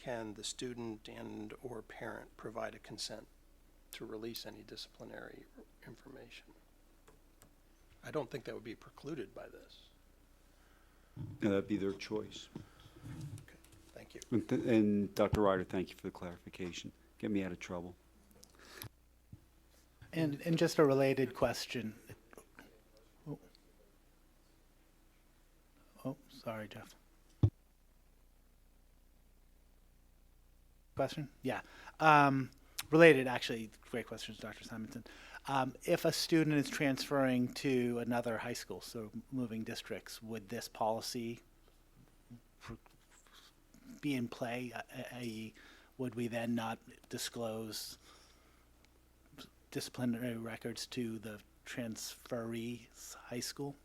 can the student and/or parent provide a consent to release any disciplinary information? I don't think that would be precluded by this. That'd be their choice. Thank you. And Dr. Ryder, thank you for the clarification. Get me out of trouble. And just a related question. Oh, sorry, Jeff. Question? Yeah. Related, actually, great questions, Dr. Simonson. If a student is transferring to another high school, so moving districts, would this policy be in play? I.e., would we then not disclose disciplinary records to the transferee's high school?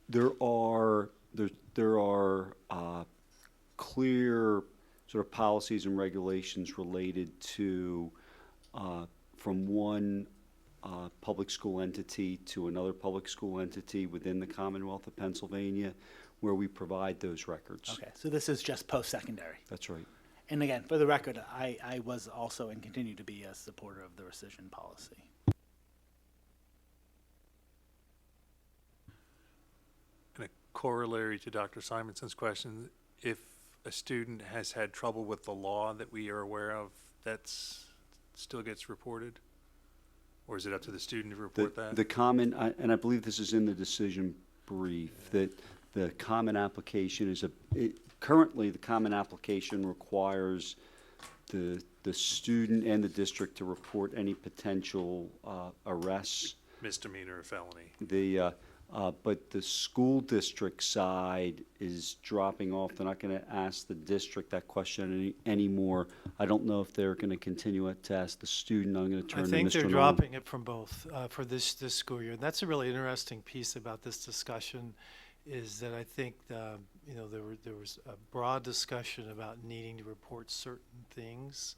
There are clear sort of policies and regulations related to from one public school entity to another public school entity within the Commonwealth of Pennsylvania, where we provide those records. Okay, so this is just post-secondary. That's right. And again, for the record, I was also and continue to be a supporter of the rescission policy. And a corollary to Dr. Simonson's question, if a student has had trouble with the law that we are aware of, that's still gets reported? Or is it up to the student to report that? The common, and I believe this is in the decision brief, that the common application is currently the common application requires the student and the district to report any potential arrests. Misdemeanor or felony. But the school district side is dropping off. They're not going to ask the district that question anymore. I don't know if they're going to continue to ask the student. I'm going to turn to Mr. I think they're Nolan. dropping it from both for this school year. And that's a really interesting piece about this discussion, is that I think there was a broad discussion about needing to report certain things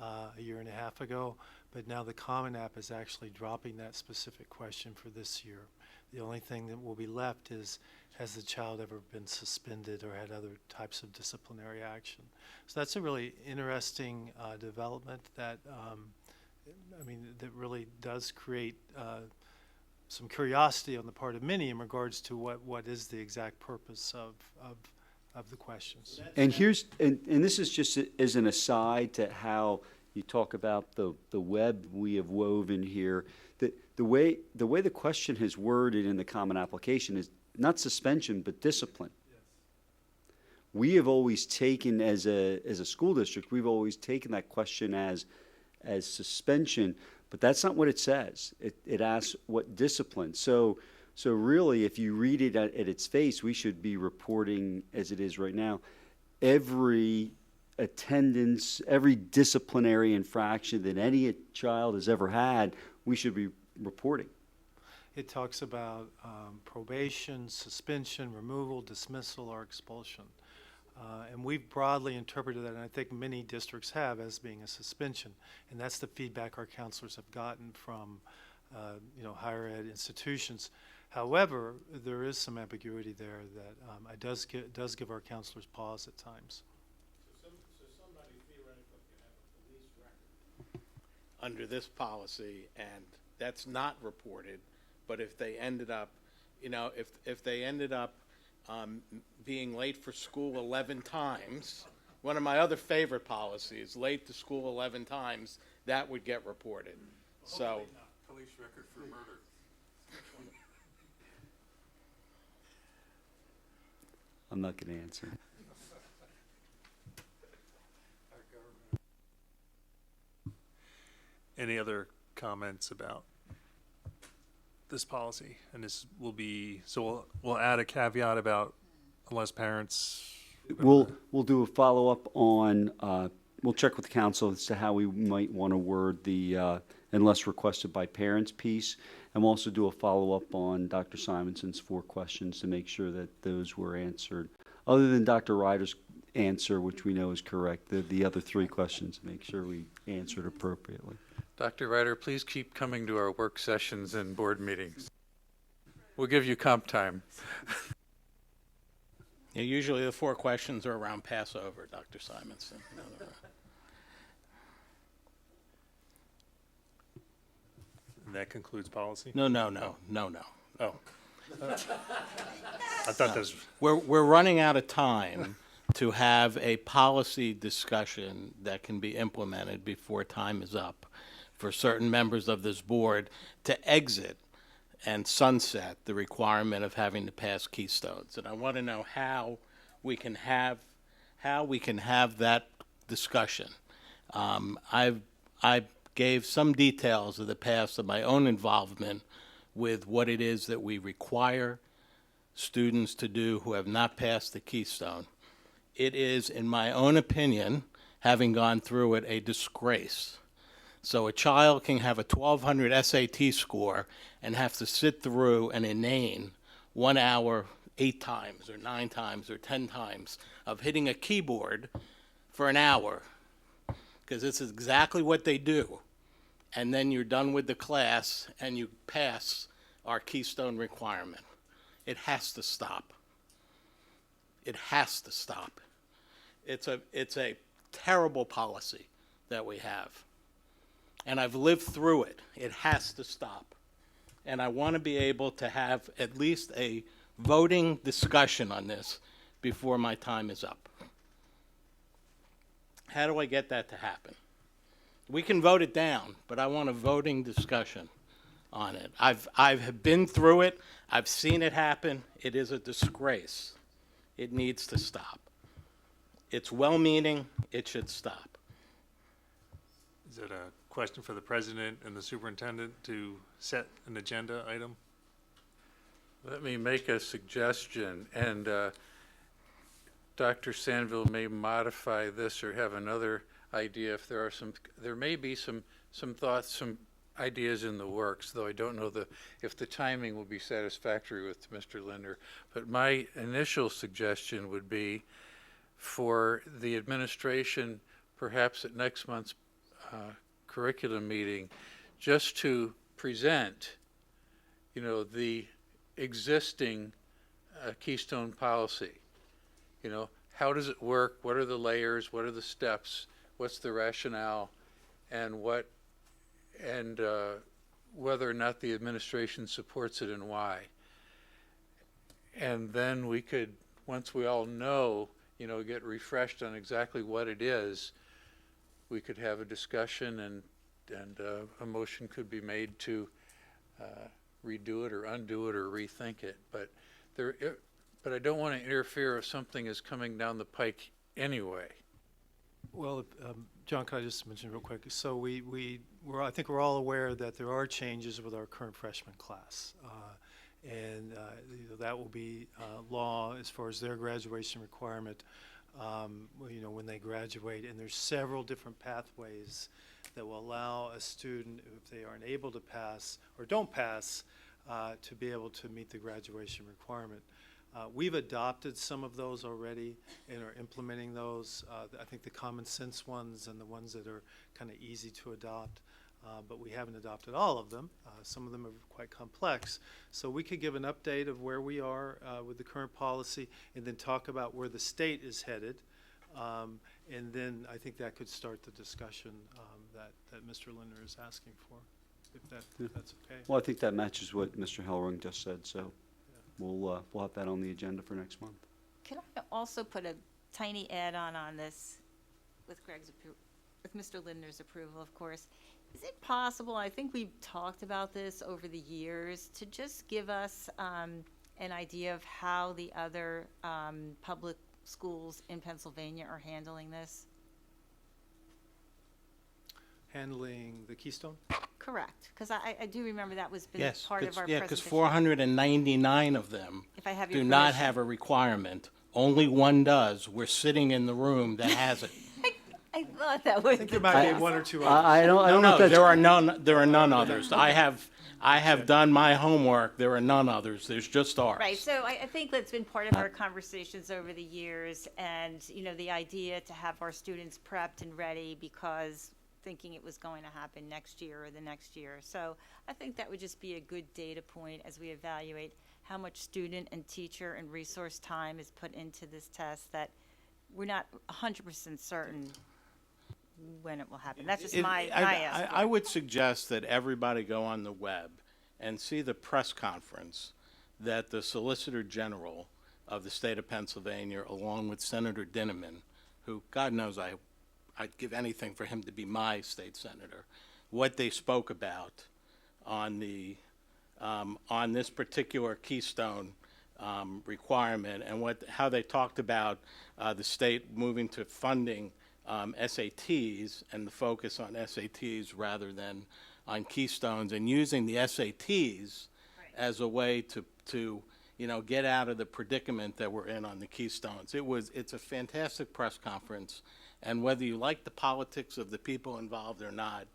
a year and a half ago, but now the Common App is actually dropping that specific question for this year. The only thing that will be left is, has the child ever been suspended or had other types of disciplinary action? So that's a really interesting development that, that really does create some curiosity on the part of many in regards to what is the exact purpose of the questions. And here's and this is just as an aside to how you talk about the web we have woven here. The way the question is worded in the common application is not suspension but discipline. Yes. We have always taken as a school district, we've always taken that question as suspension, but that's not what it says. It asks what discipline. So really, if you read it at its face, we should be reporting, as it is right now, every attendance, every disciplinary infraction that any child has ever had, we should be reporting. It talks about probation, suspension, removal, dismissal, or expulsion. And we've broadly interpreted that, and I think many districts have, as being a suspension. And that's the feedback our counselors have gotten from higher ed institutions. However, there is some ambiguity there that it does give our counselors pause at times. So somebody theoretically can have a police record under this policy, and that's not reported. But if they ended up, if they ended up being late for school 11 times, one of my other favorite policies, late to school 11 times, that would get reported. So, police record for murder. I'm not going to answer. Any other comments about this policy? And this will be, so we'll add a caveat about unless parents. We'll do a follow-up on, we'll check with the council as to how we might want to word the unless requested by parents piece. And we'll also do a follow-up on Dr. Simonson's 4 questions to make sure that those were answered. Other than Dr. Ryder's answer, which we know is correct, the other 3 questions, make sure we answered appropriately. Dr. Ryder, please keep coming to our work sessions and board meetings. We'll give you comp time. Yeah, usually the 4 questions are around Passover, Dr. Simonson. And that concludes policy? No. Oh. I thought that was, We're running out of time to have a policy discussion that can be implemented before time is up for certain members of this board to exit and sunset the requirement of having to pass keystones. And I want to know how we can have that discussion. I gave some details of the past of my own involvement with what it is that we require students to do who have not passed the keystone. It is, in my own opinion, having gone through it, a disgrace. So a child can have a 1200 SAT score and have to sit through an inane 1 hour 8 times or 9 times or 10 times of hitting a keyboard for an hour, because this is exactly what they do. And then you're done with the class and you pass our keystone requirement. It has to stop. It has to stop. It's a terrible policy that we have. And I've lived through it. It has to stop. And I want to be able to have at least a voting discussion on this before my time is up. How do I get that to happen? We can vote it down, but I want a voting discussion on it. I've been through it. I've seen it happen. It is a disgrace. It needs to stop. It's well-meaning. It should stop. is it a question for the president and the superintendent to set an agenda item? Let me make a suggestion, and Dr. Sandville may modify this or have another idea if there may be some thoughts, some ideas in the works, though I don't know if the timing will be satisfactory with Mr. Linder. But my initial suggestion would be for the administration, perhaps at next month's curriculum meeting, just to present, the existing Keystone policy. How does it work? What are the layers? What are the steps? What's the rationale? And whether or not the administration supports it and why. And then we could, once we all know, get refreshed on exactly what it is, we could have a discussion and a motion could be made to redo it or undo it or rethink it. But I don't want to interfere if something is coming down the pike anyway. Well, John, can I just mention real quick? So I think we're all aware that there are changes with our current freshman class. And that will be law as far as their graduation requirement, when they graduate. And there's several different pathways that will allow a student, if they aren't able to pass or don't pass, to be able to meet the graduation requirement. We've adopted some of those already and are implementing those. I think the common sense ones and the ones that are kind of easy to adopt, but we haven't adopted all of them. Some of them are quite complex. So we could give an update of where we are with the current policy and then talk about where the state is headed. And then I think that could start the discussion that Mr. Linder is asking for, if that's okay. Well, I think that matches what Mr. Hellring just said, so we'll have that on the agenda for next month. Can I also put a tiny add-on on this with with Mr. Linder's approval, of course? Is it possible, I think we've talked about this over the years, to just give us an idea of how the other public schools in Pennsylvania are handling this? Handling the Keystone? Correct, because I do remember that was been Yes, part of our yeah, presentation. because 499 of them If I have your do not permission. have a requirement. Only one does. We're sitting in the room that has it. I thought that was. I think there might be one or two others. I don't know if No, that's... there are none others. I have done my homework. There are none others. There's just ours. Right, so I think that's been part of our conversations over the years, and, the idea to have our students prepped and ready because thinking it was going to happen next year or the next year. So I think that would just be a good data point as we evaluate how much student and teacher and resource time is put into this test, that we're not 100% certain when it will happen. That's just my estimate. I would suggest that everybody go on the web and see the press conference that the Solicitor General of the state of Pennsylvania, along with Senator Dinniman, who, God knows, I'd give anything for him to be my state senator, what they spoke about on the on this particular Keystone requirement, and how they talked about the state moving to funding SATs and the focus on SATs rather than on Keystones, and using the SATs as a way to get out of the predicament that we're in on the Keystones. It's a fantastic press conference, and whether you like the politics of the people involved or not,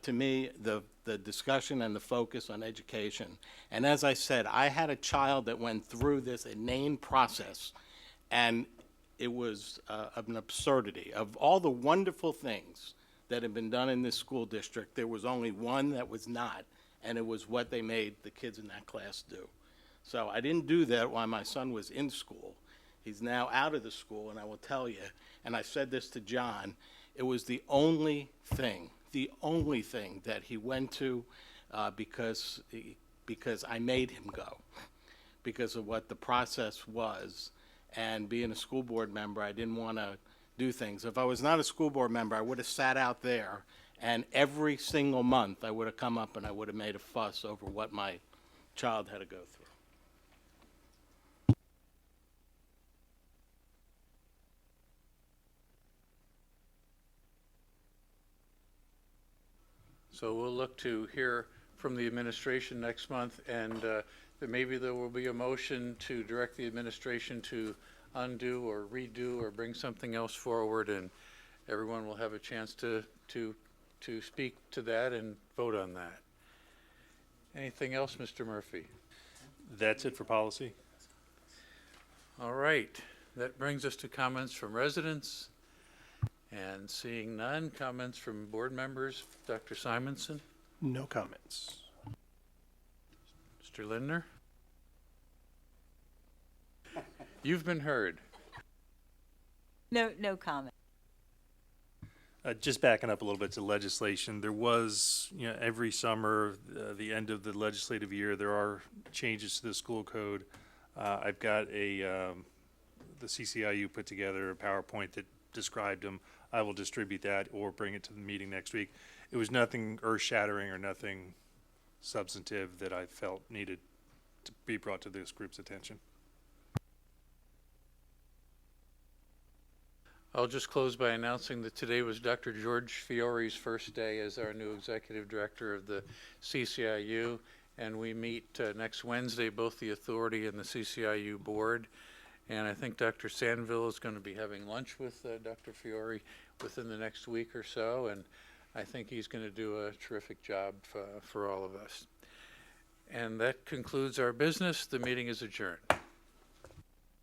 to me, the discussion and the focus on education. And as I said, I had a child that went through this inane process, and it was an absurdity. Of all the wonderful things that have been done in this school district, there was only one that was not, and it was what they made the kids in that class do. So I didn't do that while my son was in school. He's now out of the school, and I will tell you, and I said this to John, it was the only thing that he went to because I made him go, because of what the process was. And being a school board member, I didn't want to do things. If I was not a school board member, I would have sat out there, and every single month I would have come up and I would have made a fuss over what my child had to go through. So we'll look to hear from the administration next month, and that maybe there will be a motion to direct the administration to undo or redo or bring something else forward, and everyone will have a chance to speak to that and vote on that. Anything else, Mr. Murphy? That's it for policy. All right, that brings us to comments from residents. And seeing none, comments from board members. Dr. Simonson? No comments. Mr. Lindner? You've been heard. No comment. Just backing up a little bit to legislation, there was, every summer, the end of the legislative year, there are changes to the school code. I've got the CCIU put together a PowerPoint that described them. I will distribute that or bring it to the meeting next week. It was nothing earth-shattering or nothing substantive that I felt needed to be brought to this group's attention. I'll just close by announcing that today was Dr. George Fiore's first day as our new executive director of the CCIU, and we meet next Wednesday, both the authority and the CCIU board. And I think Dr. Sandville is going to be having lunch with Dr. Fiore within the next week or so, and I think he's going to do a terrific job for all of us. And that concludes our business. The meeting is adjourned.